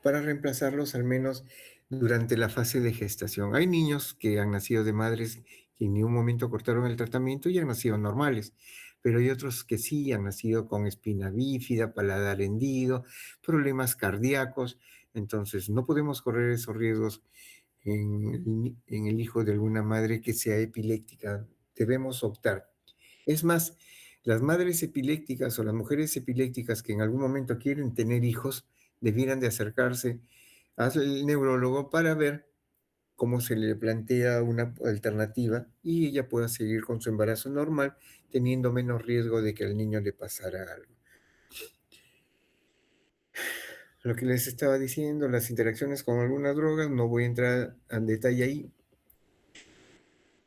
A: para reemplazarlos al menos durante la fase de gestación. Hay niños que han nacido de madres que en ningún momento cortaron el tratamiento y han nacido normales, pero hay otros que sí han nacido con espina bífida, paladar hendido, problemas cardíacos. Entonces, no podemos correr esos riesgos en el hijo de alguna madre que sea epiléptica. Debemos optar. Es más, las madres epilépticas o las mujeres epilépticas que en algún momento quieren tener hijos, debieran de acercarse al neurólogo para ver cómo se le plantea una alternativa y ella pueda seguir con su embarazo normal, teniendo menos riesgo de que al niño le pasara algo. Lo que les estaba diciendo, las interacciones con algunas drogas, no voy a entrar en detalle ahí,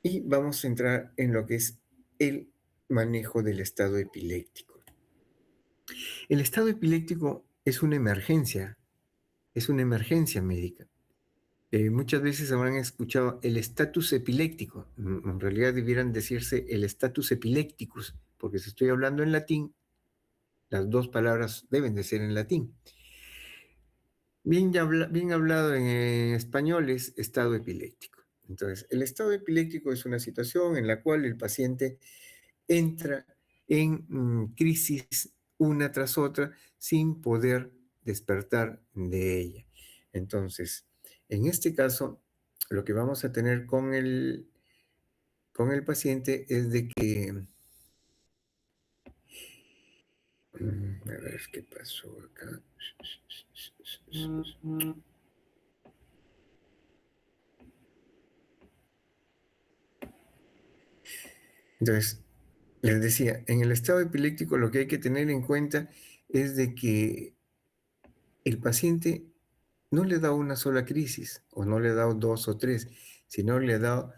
A: y vamos a entrar en lo que es el manejo del estado epiléptico. El estado epiléptico es una emergencia médica. Muchas veces habrán escuchado el estatus epiléptico. En realidad debieran decirse el status epilepticus, porque si estoy hablando en latín, las dos palabras deben de ser en latín. Bien hablado en español es estado epiléptico. Entonces, el estado epiléptico es una situación en la cual el paciente entra en crisis una tras otra sin poder despertar de ella. Entonces, en este caso, lo que vamos a tener con el paciente es de que, a ver qué pasó acá. Entonces, les decía, en el estado epiléptico lo que hay que tener en cuenta es de que el paciente no le da una sola crisis, o no le da dos o tres, sino le da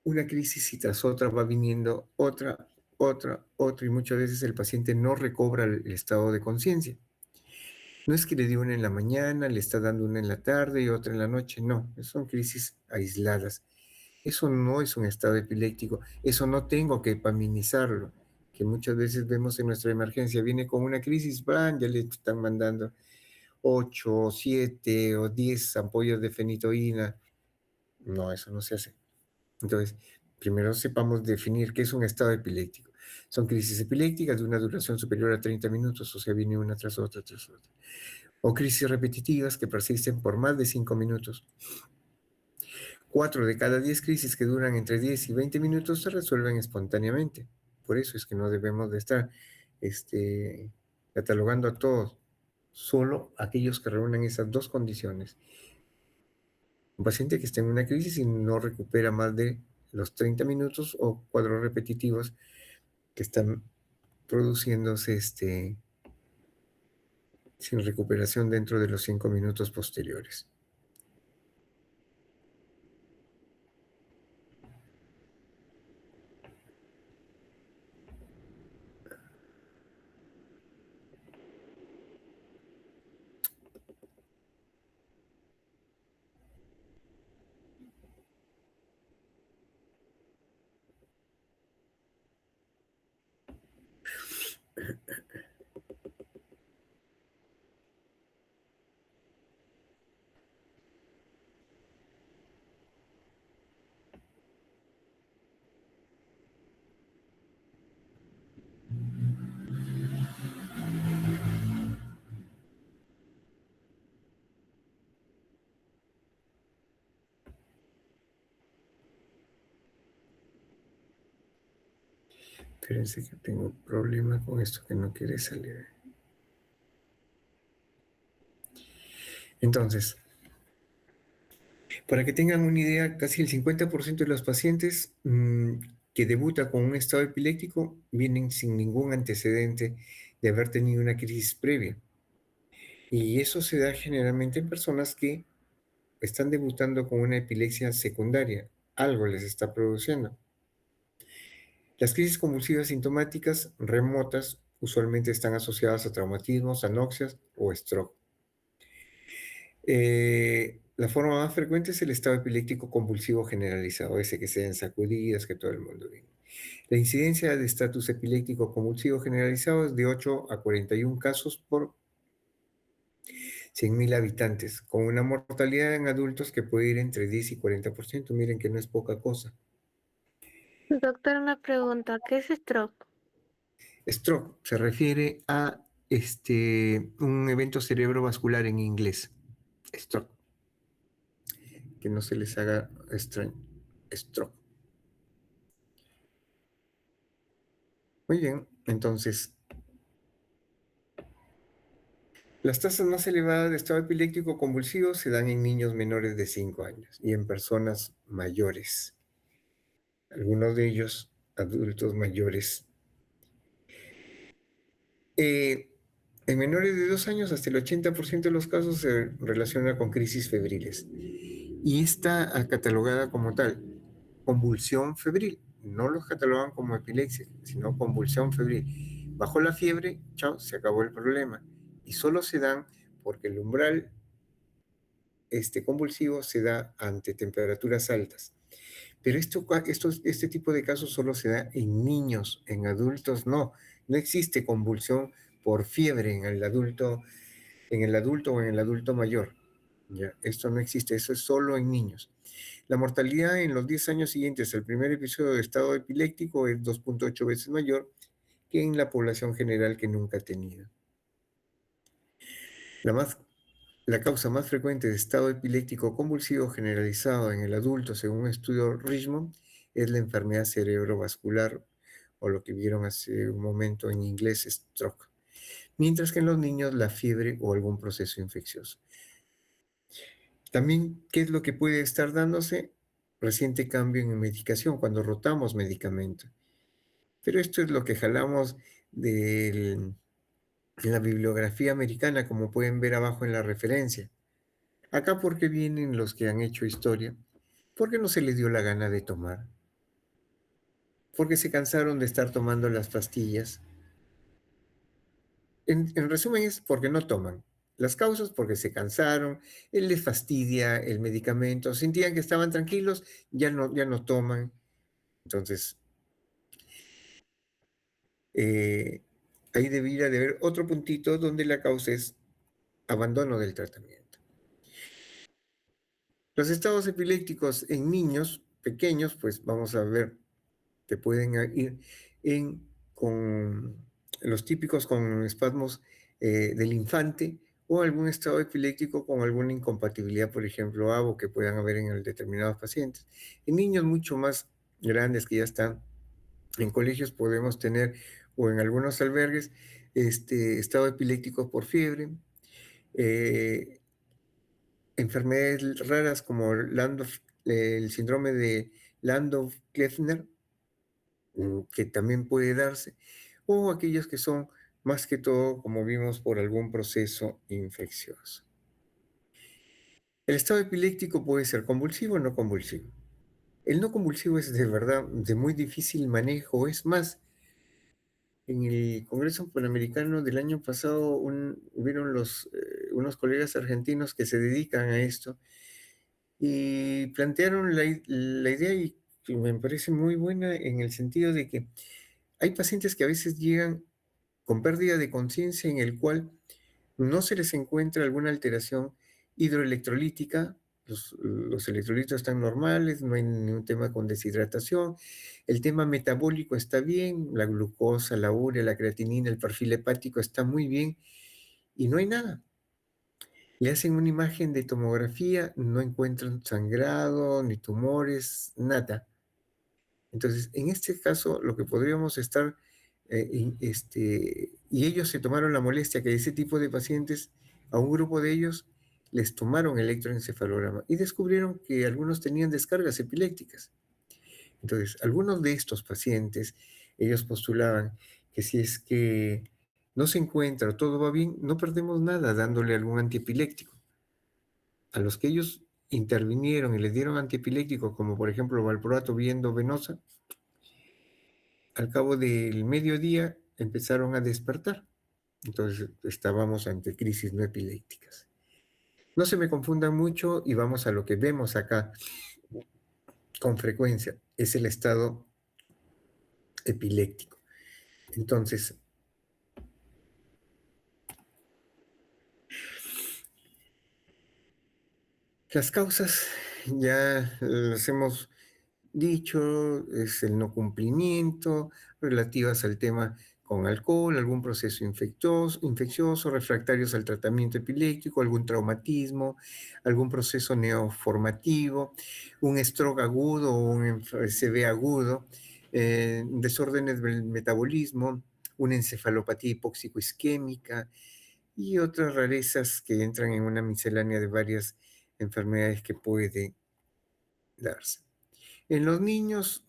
A: una crisis y tras otra va viniendo otra, y muchas veces el paciente no recobra el estado de conciencia. No es que le dio una en la mañana, le está dando una en la tarde y otra en la noche, no, son crisis aisladas. Eso no es un estado epiléptico, eso no tengo que epaminizarlo, que muchas veces vemos en nuestra emergencia, viene con una crisis, ¡bam!, ya le están mandando 8, 7 o 10 ampollas de fenitoína. No, eso no se hace. Entonces, primero sepamos definir qué es un estado epiléptico. Son crisis epilépticas de una duración superior a 30 minutos, o sea, viene una tras otra, tras otra. O crisis repetitivas que persisten por más de 5 minutos. 4 de cada 10 crisis que duran entre 10 y 20 minutos se resuelven espontáneamente. Por eso es que no debemos de estar catalogando a todos, solo aquellos que reúnen esas dos condiciones. Un paciente que está en una crisis y no recupera más de los 30 minutos o cuadros repetitivos que están produciéndose sin recuperación dentro de los 5 minutos posteriores. Espérense que tengo un problema con esto que no quiere salir. Entonces, para que tengan una idea, casi el 50% de los pacientes que debutan con un estado epiléptico vienen sin ningún antecedente de haber tenido una crisis previa. Y eso se da generalmente en personas que están debutando con una epilepsia secundaria. Algo les está produciendo. Las crisis convulsivas sintomáticas remotas usualmente están asociadas a traumatismos, anoxias o stroke. La forma más frecuente es el estado epiléptico convulsivo generalizado, ese que se den sacudidas, que todo el mundo ve. La incidencia de estatus epiléptico convulsivo generalizado es de 8 a 41 casos por 100.000 habitantes, con una mortalidad en adultos que puede ir entre 10 y 40%. Miren que no es poca cosa.
B: Doctor, una pregunta, ¿qué es stroke?
A: Stroke se refiere a un evento cerebrovascular en inglés. Stroke, que no se les haga extraño. Stroke. Muy bien, entonces, las tasas más elevadas de estado epiléptico convulsivo se dan en niños menores de 5 años y en personas mayores. Algunos de ellos, adultos mayores. En menores de 2 años, hasta el 80% de los casos se relaciona con crisis febriles. Y está catalogada como tal, convulsión febril. No los catalogan como epilepsia, sino convulsión febril. Bajó la fiebre, chao, se acabó el problema. Y solo se dan porque el umbral convulsivo se da ante temperaturas altas. Pero este tipo de casos solo se da en niños, en adultos no. No existe convulsión por fiebre en el adulto o en el adulto mayor. Ya, esto no existe, eso es solo en niños. La mortalidad en los 10 años siguientes al primer episodio de estado epiléptico es 2.8 veces mayor que en la población general que nunca ha tenido. La, más, la causa más frecuente de estado epiléptico convulsivo generalizado en el adulto, según un estudio Richmond, es la enfermedad cerebrovascular o lo que vieron hace un momento en inglés, stroke, mientras que en los niños la fiebre o algún proceso infeccioso. También, ¿qué es lo que puede estar dándose? Reciente cambio en medicación, cuando rotamos medicamento. Pero esto es lo que jalamos de la bibliografía americana, como pueden ver abajo en la referencia. Acá, ¿por qué vienen los que han hecho historia? Porque no se les dio la gana de tomar. Porque se cansaron de estar tomando las pastillas. En resumen es porque no toman. Las causas porque se cansaron, les fastidia el medicamento, sentían que estaban tranquilos, ya no toman. Entonces, eh, ahí debería de haber otro puntito donde la causa es abandono del tratamiento. Los estados epilépticos en niños pequeños, pues vamos a ver que pueden ir con los típicos con espasmos del infante o algún estado epiléptico con alguna incompatibilidad, por ejemplo, ABO, que puedan haber en determinados pacientes. En niños mucho más grandes que ya están en colegios podemos tener, o en algunos albergues, estado epiléptico por fiebre, enfermedades raras como el síndrome de Landau-Kleffner, que también puede darse, o aquellos que son más que todo, como vimos, por algún proceso infeccioso. El estado epiléptico puede ser convulsivo o no convulsivo. El no convulsivo es de verdad de muy difícil manejo. Es más, en el Congreso Panamericano del año pasado hubieron unos colegas argentinos que se dedican a esto y plantearon la idea y que me parece muy buena en el sentido de que hay pacientes que a veces llegan con pérdida de conciencia en el cual no se les encuentra alguna alteración hidroelectrolítica, los electrolitos están normales, no hay ningún tema con deshidratación, el tema metabólico está bien, la glucosa, la urea, la creatinina, el perfil hepático está muy bien y no hay nada. Le hacen una imagen de tomografía, no encuentran sangrado, ni tumores, nada. Entonces, en este caso, lo que podríamos estar, y ellos se tomaron la molestia que ese tipo de pacientes, a un grupo de ellos, les tomaron electroencefalograma y descubrieron que algunos tenían descargas epilépticas. Entonces, algunos de estos pacientes, ellos postulaban que si es que no se encuentra o todo va bien, no perdemos nada dándole algún antiepiléptico. A los que ellos intervinieron y les dieron antiepilépticos, como por ejemplo valproato viendo venosa, al cabo del mediodía empezaron a despertar. Entonces estábamos ante crisis no epilépticas. No se me confundan mucho y vamos a lo que vemos acá con frecuencia, es el estado epiléptico. Entonces, las causas ya las hemos dicho, es el no cumplimiento, relativas al tema con alcohol, algún proceso infeccioso, refractarios al tratamiento epiléptico, algún traumatismo, algún proceso neoformativo, un stroke agudo o un CB agudo, desórdenes del metabolismo, una encefalopatía hipóxico-isquémica y otras rarezas que entran en una miscelánea de varias enfermedades que puede darse. En los niños,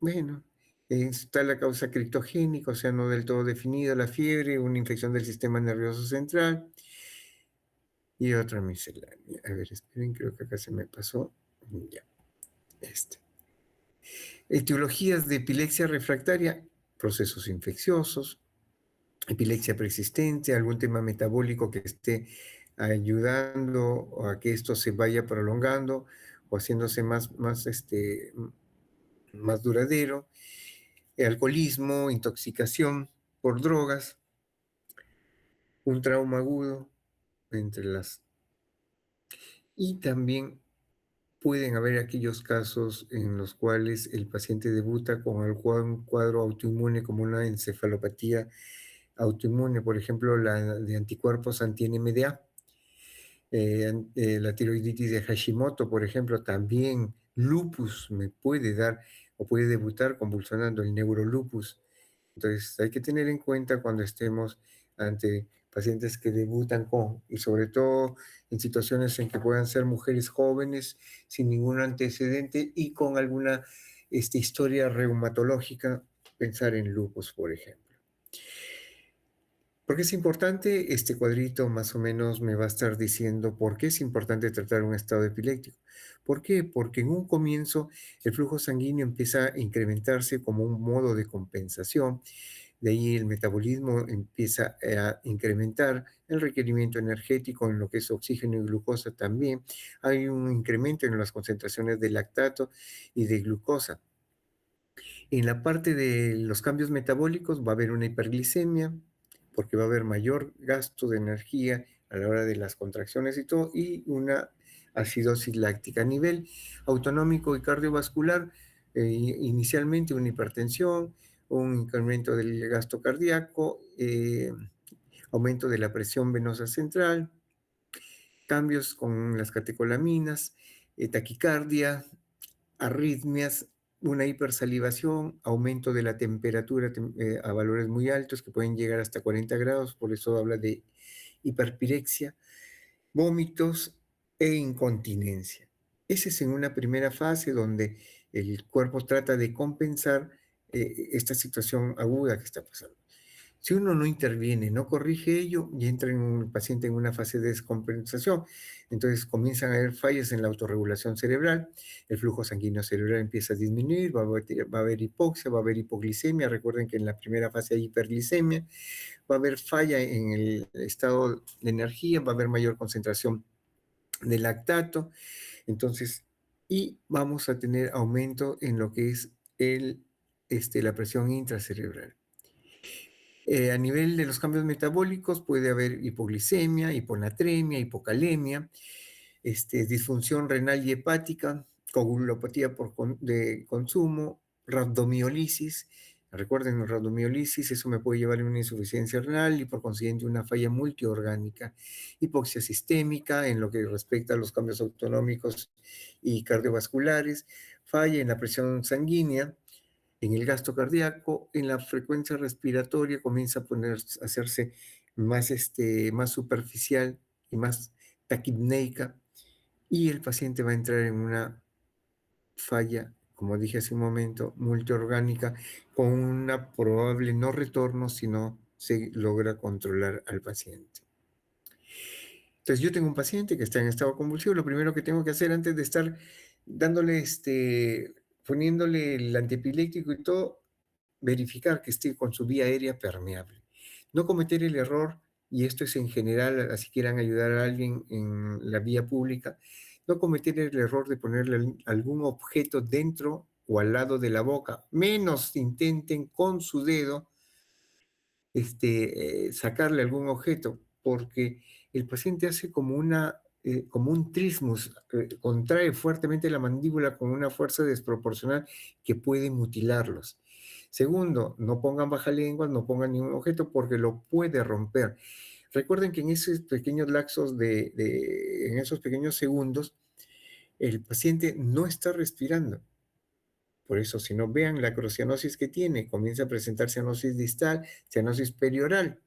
A: bueno, está la causa criptogénica, o sea, no del todo definida, la fiebre, una infección del sistema nervioso central y otra miscelánea. A ver, esperen, creo que acá se me pasó. Ya, este. Etiologías de epilepsia refractaria, procesos infecciosos, epilepsia persistente, algún tema metabólico que esté ayudando a que esto se vaya prolongando o haciéndose más duradero, alcoholismo, intoxicación por drogas, un trauma agudo entre las... Y también pueden haber aquellos casos en los cuales el paciente debuta con algún cuadro autoinmune como una encefalopatía autoinmune, por ejemplo, la de anticuerpos anti-NMDA, la tiroiditis de Hashimoto, por ejemplo, también lupus me puede dar o puede debutar convulsionando el neurolupus. Entonces, hay que tener en cuenta cuando estemos ante pacientes que debutan con, y sobre todo en situaciones en que puedan ser mujeres jóvenes, sin ningún antecedente y con alguna historia reumatológica, pensar en lupus, por ejemplo. ¿Por qué es importante? Este cuadrito más o menos me va a estar diciendo por qué es importante tratar un estado epiléptico. ¿Por qué? Porque en un comienzo el flujo sanguíneo empieza a incrementarse como un modo de compensación. De ahí el metabolismo empieza a incrementar el requerimiento energético en lo que es oxígeno y glucosa también. Hay un incremento en las concentraciones de lactato y de glucosa. En la parte de los cambios metabólicos va a haber una hiperglicemia, porque va a haber mayor gasto de energía a la hora de las contracciones y todo, y una acidosis láctica. A nivel autonómico y cardiovascular, inicialmente una hipertensión, un incremento del gasto cardíaco, aumento de la presión venosa central, cambios con las catecolaminas, taquicardia, arritmias, una hipersalivación, aumento de la temperatura a valores muy altos que pueden llegar hasta 40 grados, por eso habla de hiperpirexia, vómitos e incontinencia. Ese es en una primera fase donde el cuerpo trata de compensar esta situación aguda que está pasando. Si uno no interviene, no corrige ello, y entra el paciente en una fase de descompensación. Entonces comienzan a haber fallas en la autorregulación cerebral, el flujo sanguíneo cerebral empieza a disminuir, va a haber hipoxia, va a haber hipoglicemia. Recuerden que en la primera fase hay hiperglicemia, va a haber falla en el estado de energía, va a haber mayor concentración de lactato. Entonces, y vamos a tener aumento en lo que es la presión intracerebral. A nivel de los cambios metabólicos puede haber hipoglicemia, hiponatremia, hipocalemia, disfunción renal y hepática, coagulopatía de consumo, rabdomiolisis. Recuerden, rabdomiolisis, eso me puede llevar a una insuficiencia renal y por consiguiente una falla multiorgánica, hipoxia sistémica en lo que respecta a los cambios autonómicos y cardiovasculares, falla en la presión sanguínea, en el gasto cardíaco, en la frecuencia respiratoria comienza a hacerse más superficial y más taquipneica, y el paciente va a entrar en una falla, como dije hace un momento, multiorgánica, con una probable no retorno si no se logra controlar al paciente. Entonces, yo tengo un paciente que está en estado convulsivo. Lo primero que tengo que hacer antes de estar dándole, poniéndole el antiepiléptico y todo, verificar que esté con su vía aérea permeable. No cometer el error, y esto es en general, si quieran ayudar a alguien en la vía pública, no cometer el error de ponerle algún objeto dentro o al lado de la boca. Menos intenten con su dedo sacarle algún objeto, porque el paciente hace como un trismus, contrae fuertemente la mandíbula con una fuerza desproporcional que puede mutilarlos. Segundo, no pongan bajalenguas, no pongan ningún objeto porque lo puede romper. Recuerden que en esos pequeños lapsos en esos pequeños segundos, el paciente no está respirando. Por eso, si no vean la crocianosis que tiene, comienza a presentar cianosis distal, cianosis perioral.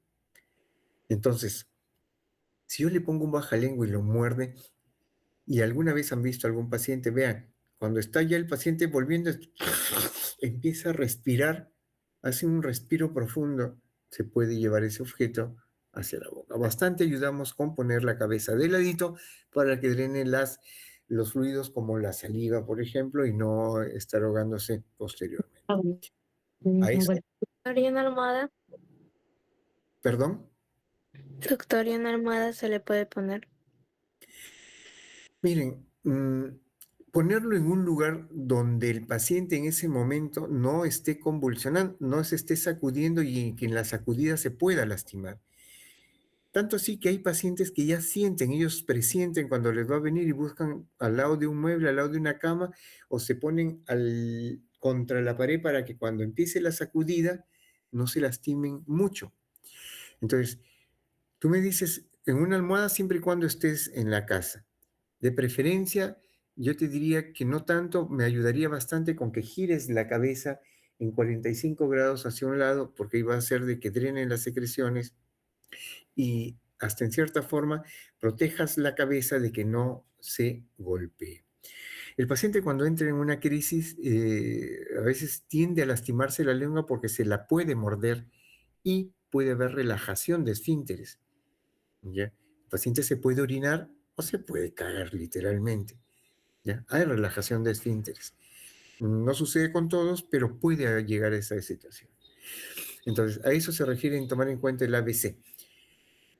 A: Entonces, si yo le pongo un bajalengua y lo muerde, y alguna vez han visto a algún paciente, vean, cuando está ya el paciente volviendo, empieza a respirar, hace un respiro profundo, se puede llevar ese objeto hacia la boca. Bastante ayudamos con poner la cabeza de ladito para que drene los fluidos como la saliva, por ejemplo, y no estar ahogándose posteriormente. A eso,
B: Bueno, doctor, ¿y una almohada?
A: perdón.
B: Doctor, ¿y una almohada se le puede poner?
A: Miren, ponerlo en un lugar donde el paciente en ese momento no esté convulsionando, no se esté sacudiendo y que en la sacudida se pueda lastimar. Tanto así que hay pacientes que ya sienten, ellos presienten cuando les va a venir y buscan al lado de un mueble, al lado de una cama, o se ponen contra la pared para que cuando empiece la sacudida no se lastimen mucho. Entonces, tú me dices, en una almohada siempre y cuando estés en la casa. De preferencia, yo te diría que no tanto, me ayudaría bastante con que gires la cabeza en 45 grados hacia un lado, porque ahí va a hacer de que drenen las secreciones y hasta en cierta forma protejas la cabeza de que no se golpee. El paciente cuando entra en una crisis a veces tiende a lastimarse la lengua porque se la puede morder y puede haber relajación de esfínteres. ¿Ya? El paciente se puede orinar o se puede cagar literalmente. ¿Ya? Hay relajación de esfínteres. No sucede con todos, pero puede llegar a esa situación. Entonces, a eso se refiere en tomar en cuenta el ABC.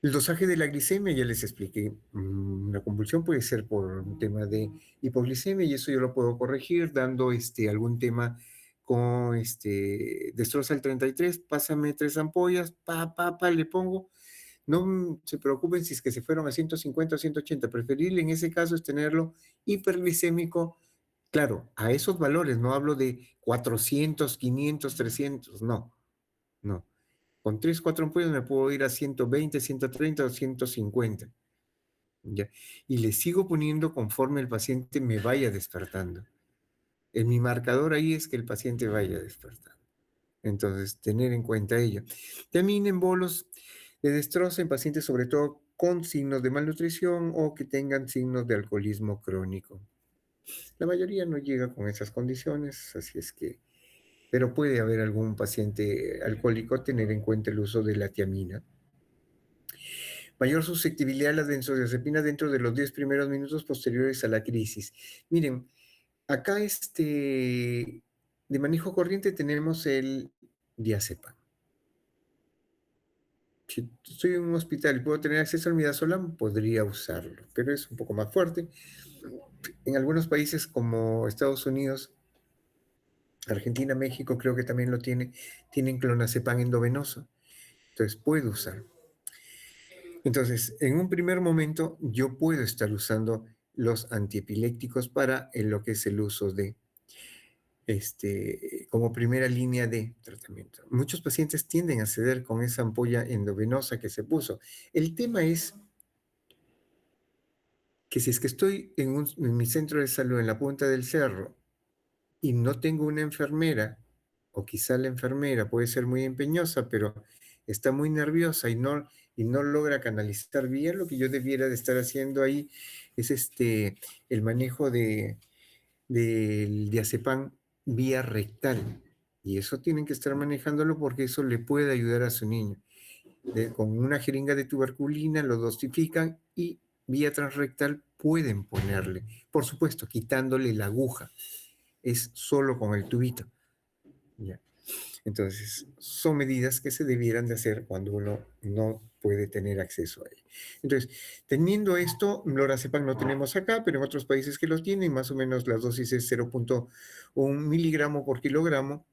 A: El dosaje de la glicemia, ya les expliqué, una convulsión puede ser por un tema de hipoglicemia y eso yo lo puedo corregir dando algún tema con destroza el 33, pásame 3 ampollas, le pongo. No se preocupen si es que se fueron a 150 o 180, preferible en ese caso es tenerlo hiperglicémico. Claro, a esos valores, no hablo de 400, 500, 300, no, no. Con 3, 4 ampollas me puedo ir a 120, 130 o 150. ¿Ya? Y le sigo poniendo conforme el paciente me vaya despertando. En mi marcador ahí es que el paciente vaya despertando. Entonces, tener en cuenta ello. También en bolos de destroza en pacientes sobre todo con signos de malnutrición o que tengan signos de alcoholismo crónico. La mayoría no llega con esas condiciones, así es que, pero puede haber algún paciente alcohólico tener en cuenta el uso de la tiamina. Mayor susceptibilidad a la benzodiazepina dentro de los 10 primeros minutos posteriores a la crisis. Miren, acá de manejo corriente tenemos el diazepam. Si estoy en un hospital y puedo tener acceso al midazolam, podría usarlo, pero es un poco más fuerte. En algunos países como Estados Unidos, Argentina, México, creo que también lo tienen clonazepam endovenoso, entonces puedo usar. Entonces, en un primer momento, yo puedo estar usando los antiepilépticos para en lo que es el uso de, como primera línea de tratamiento. Muchos pacientes tienden a ceder con esa ampolla endovenosa que se puso. El tema es que si es que estoy en mi centro de salud en la punta del cerro y no tengo una enfermera, o quizá la enfermera puede ser muy empeñosa, pero está muy nerviosa y no logra canalizar bien, lo que yo debiera de estar haciendo ahí es el manejo del diazepam vía rectal. Y eso tienen que estar manejándolo porque eso le puede ayudar a su niño. Con una jeringa de tuberculina lo dosifican y vía transrectal pueden ponerle, por supuesto, quitándole la aguja. Es solo con el tubito. ¿Ya? Entonces, son medidas que se debieran de hacer cuando uno no puede tener acceso a ello. Entonces, teniendo esto, lorazepam no tenemos acá, pero en otros países que los tienen, más o menos la dosis es 0,1 miligramo por kilogramo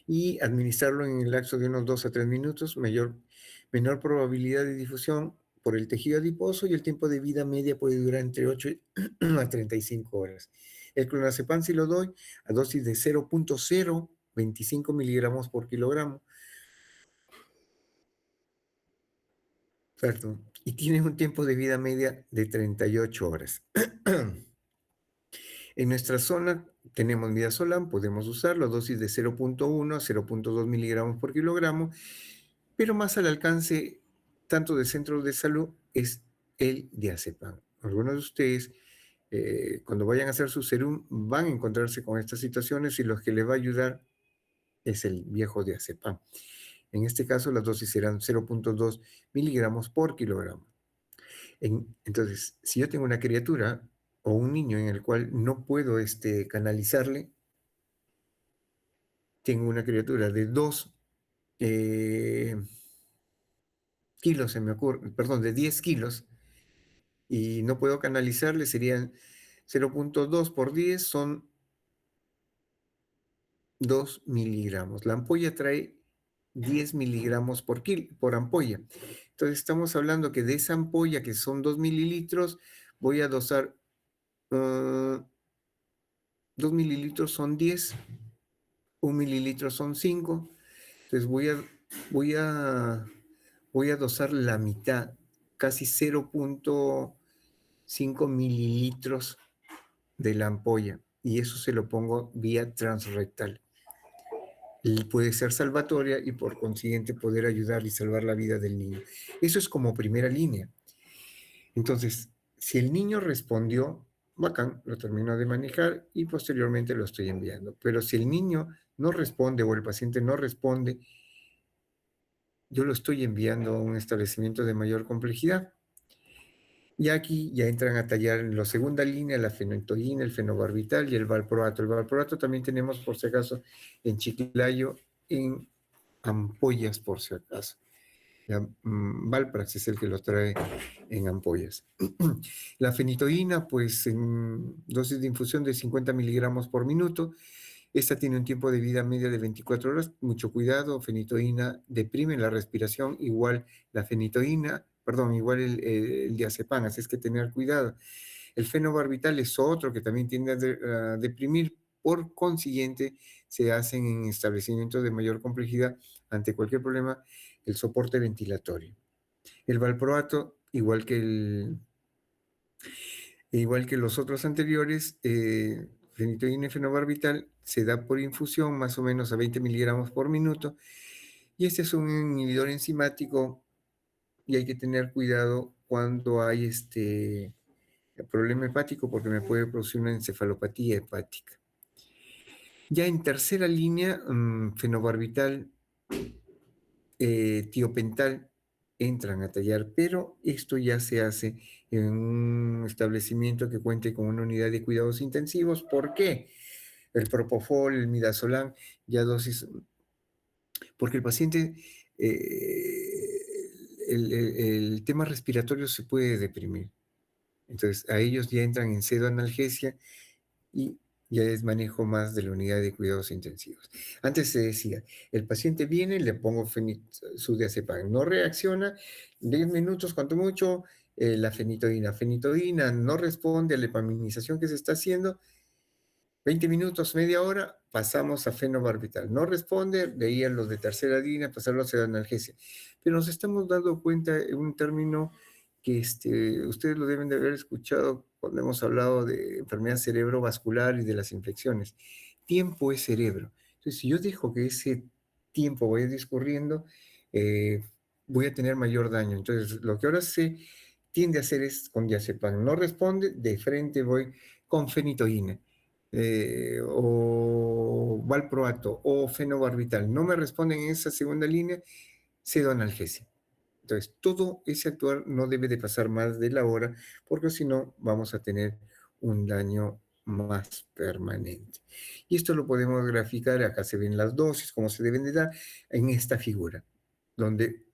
A: y administrarlo en el lapso de unos 2 a 3 minutos, menor probabilidad de difusión por el tejido adiposo y el tiempo de vida media puede durar entre 8 a 35 horas. El clonazepam si lo doy a dosis de 0,025 miligramos por kilogramo, perdón, y tiene un tiempo de vida media de 38 horas. En nuestra zona tenemos midazolam, podemos usarlo a dosis de 0,1 a 0,2 miligramos por kilogramo, pero más al alcance tanto de centros de salud es el diazepam. Algunos de ustedes, cuando vayan a hacer su serum, van a encontrarse con estas situaciones y los que les va a ayudar es el viejo diazepam. En este caso, las dosis serán 0,2 miligramos por kilogramo. Entonces, si yo tengo una criatura o un niño en el cual no puedo canalizarle, tengo una criatura de 2 kilos, se me ocurre, perdón, de 10 kilos, y no puedo canalizarle, serían 0,2 por 10, son 2 miligramos. La ampolla trae 10 miligramos por ampolla. Entonces estamos hablando que de esa ampolla, que son 2 mililitros, voy a dosar 2 mililitros son 10, 1 mililitro son 5. Entonces voy a, voy a dosar la mitad, casi 0,5 mililitros de la ampolla, y eso se lo pongo vía transrectal. Y puede ser salvatoria y por consiguiente poder ayudar y salvar la vida del niño. Eso es como primera línea. Entonces, si el niño respondió, bacán, lo termino de manejar y posteriormente lo estoy enviando. Pero si el niño no responde o el paciente no responde, yo lo estoy enviando a un establecimiento de mayor complejidad. Y aquí ya entran a tallar en la segunda línea la fenitoína, el fenobarbital y el valproato. El valproato también tenemos, por si acaso, en Chiclayo, en ampollas, por si acaso. Valprax es el que lo trae en ampollas. La fenitoína, pues en dosis de infusión de 50 miligramos por minuto. Esta tiene un tiempo de vida media de 24 horas. Mucho cuidado, fenitoína deprime la respiración, igual la fenitoína, perdón, igual el diazepam, así es que tener cuidado. El fenobarbital es otro que también tiende a deprimir, por consiguiente, se hacen en establecimientos de mayor complejidad ante cualquier problema el soporte ventilatorio. El valproato, igual que los otros anteriores, fenitoína y fenobarbital, se da por infusión más o menos a 20 miligramos por minuto, y este es un inhibidor enzimático y hay que tener cuidado cuando hay El problema hepático porque me puede producir una encefalopatía hepática. Ya en tercera línea, fenobarbital, tiopental entran a tallar, pero esto ya se hace en un establecimiento que cuente con una unidad de cuidados intensivos. ¿Por qué? El propofol, el midazolam, ya dosis, porque el paciente, el tema respiratorio se puede deprimir. Entonces, a ellos ya entran en pseudoanalgesia y ya es manejo más de la unidad de cuidados intensivos. Antes se decía, el paciente viene, le pongo sudazepam, no reacciona, 10 minutos cuanto mucho, la fenitoína no responde a la epaminización que se está haciendo, 20 minutos, media hora, pasamos a fenobarbital. No responde, veían los de tercera línea, pasarlos a analgesia. Pero nos estamos dando cuenta en un término que ustedes lo deben de haber escuchado cuando hemos hablado de enfermedad cerebrovascular y de las infecciones. Tiempo es cerebro. Entonces, si yo dejo que ese tiempo vaya discurriendo, eh, voy a tener mayor daño. Entonces, lo que ahora se tiende a hacer es con diazepam. No responde, de frente voy con fenitoína o valproato o fenobarbital. No me responden en esa segunda línea, cedo analgesia. Entonces, todo ese actuar no debe de pasar más de la hora, porque si no, vamos a tener un daño más permanente. Y esto lo podemos graficar, acá se ven las dosis, cómo se deben de dar, en esta figura, donde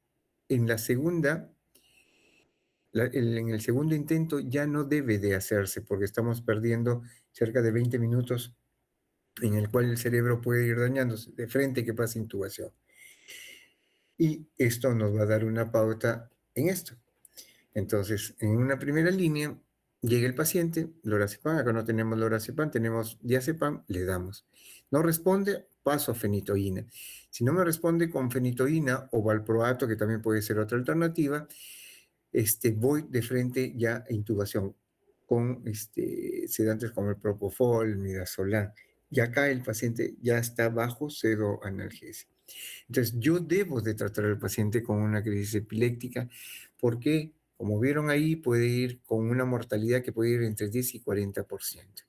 A: en la segunda, en el segundo intento ya no debe de hacerse, porque estamos perdiendo cerca de 20 minutos en el cual el cerebro puede ir dañándose de frente que pasa intubación. Y esto nos va a dar una pauta en esto. Entonces, en una primera línea, llega el paciente, lorazepam, acá no tenemos lorazepam, tenemos diazepam, le damos. No responde, paso a fenitoína. Si no me responde con fenitoína o valproato, que también puede ser otra alternativa, voy de frente ya a intubación con sedantes como el propofol, el midazolam. Y acá el paciente ya está bajo pseudoanalgesia. Entonces, yo debo de tratar al paciente con una crisis epiléptica porque, como vieron ahí, puede ir con una mortalidad que puede ir entre 10 y 40%.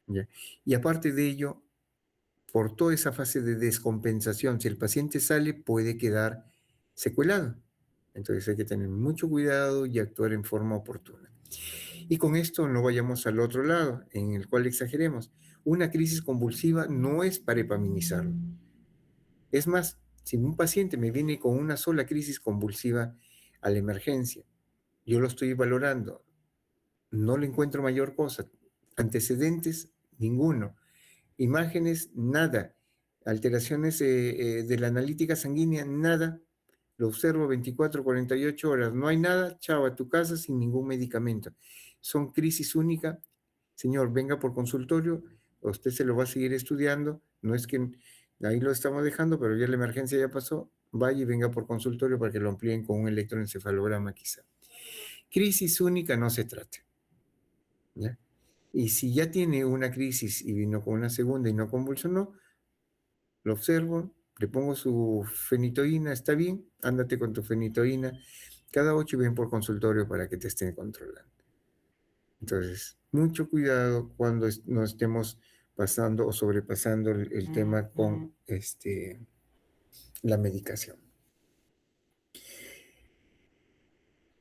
A: ¿Ya? Y aparte de ello, por toda esa fase de descompensación, si el paciente sale, puede quedar secuelado. Entonces hay que tener mucho cuidado y actuar en forma oportuna. Y con esto no vayamos al otro lado, en el cual exageremos. Una crisis convulsiva no es para epaminizarlo. Es más, si un paciente me viene con una sola crisis convulsiva a la emergencia, yo lo estoy valorando, no le encuentro mayor cosa. Antecedentes, ninguno. Imágenes, nada. Alteraciones de la analítica sanguínea, nada. Lo observo 24, 48 horas, no hay nada, chao, a tu casa sin ningún medicamento. Son crisis única. Señor, venga por consultorio, usted se lo va a seguir estudiando, no es que ahí lo estamos dejando, pero ya la emergencia ya pasó, vaya y venga por consultorio para que lo amplíen con un electroencefalograma quizá. Crisis única no se trata, ¿ya? Y si ya tiene una crisis y vino con una segunda y no convulsionó, lo observo, le pongo su fenitoína, está bien, ándate con tu fenitoína, cada 8 y ven por consultorio para que te estén controlando. Entonces, mucho cuidado cuando no estemos pasando o sobrepasando el tema con la medicación.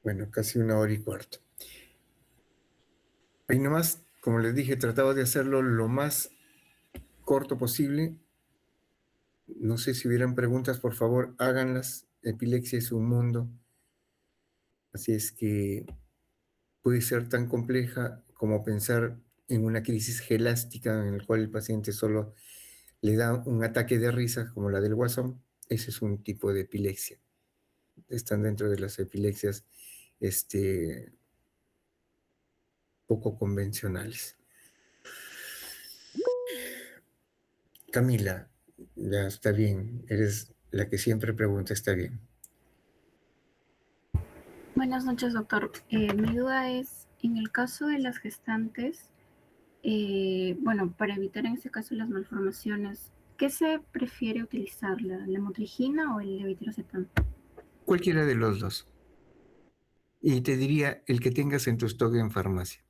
A: Bueno, casi 1 hora y cuarto. Ahí nomás, como les dije, trataba de hacerlo lo más corto posible. No sé si hubieran preguntas, por favor, háganlas. Epilepsia es un mundo. Así es que puede ser tan compleja como pensar en una crisis gelástica en la cual el paciente solo le da un ataque de risa, como la del Guasón. Ese es un tipo de epilepsia. Están dentro de las epilepsias poco convencionales. Camila, ya está bien, eres la que siempre pregunta, está bien.
C: Buenas noches, doctor. Mi duda es, en el caso de las gestantes, bueno, para evitar en este caso las malformaciones, ¿qué se prefiere utilizar, la lamotrigina o el levetiracetam?
A: Cualquiera de los dos. Y te diría el que tengas en tu stock en farmacia.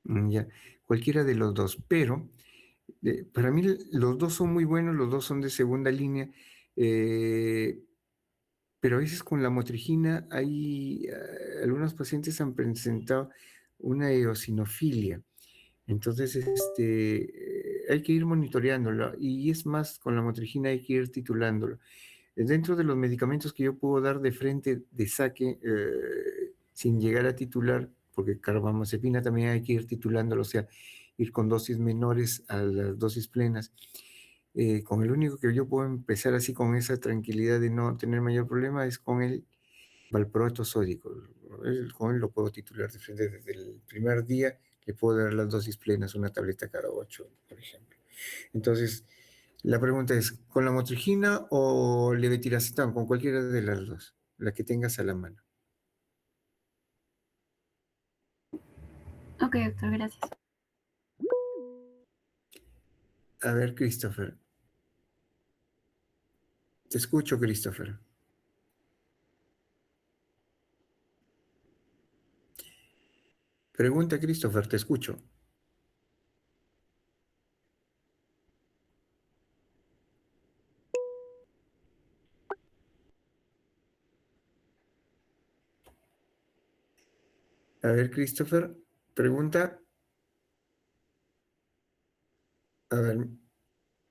A: Ya, cualquiera de los dos, pero para mí los dos son muy buenos, los dos son de segunda línea, pero a veces con la motrigina hay algunos pacientes han presentado una eosinofilia. Entonces, hay que ir monitoreándolo y es más, con la motrigina hay que ir titulándolo. Dentro de los medicamentos que yo puedo dar de frente, de saque, sin llegar a titular, porque carbamazepina también hay que ir titulándolo, o sea, ir con dosis menores a las dosis plenas. Con el único que yo puedo empezar así con esa tranquilidad de no tener mayor problema es con el valproato sódico. Con él lo puedo titular de frente desde el primer día, le puedo dar las dosis plenas, una tableta cada 8, por ejemplo. Entonces, la pregunta es, ¿con la motrigina o levetiracetam? Con cualquiera de las dos, la que tengas a la mano.
C: Ok, doctor, gracias.
A: A ver, Christopher. Te escucho, Christopher. Pregunta, Christopher, te escucho. A ver, Christopher, pregunta. A ver,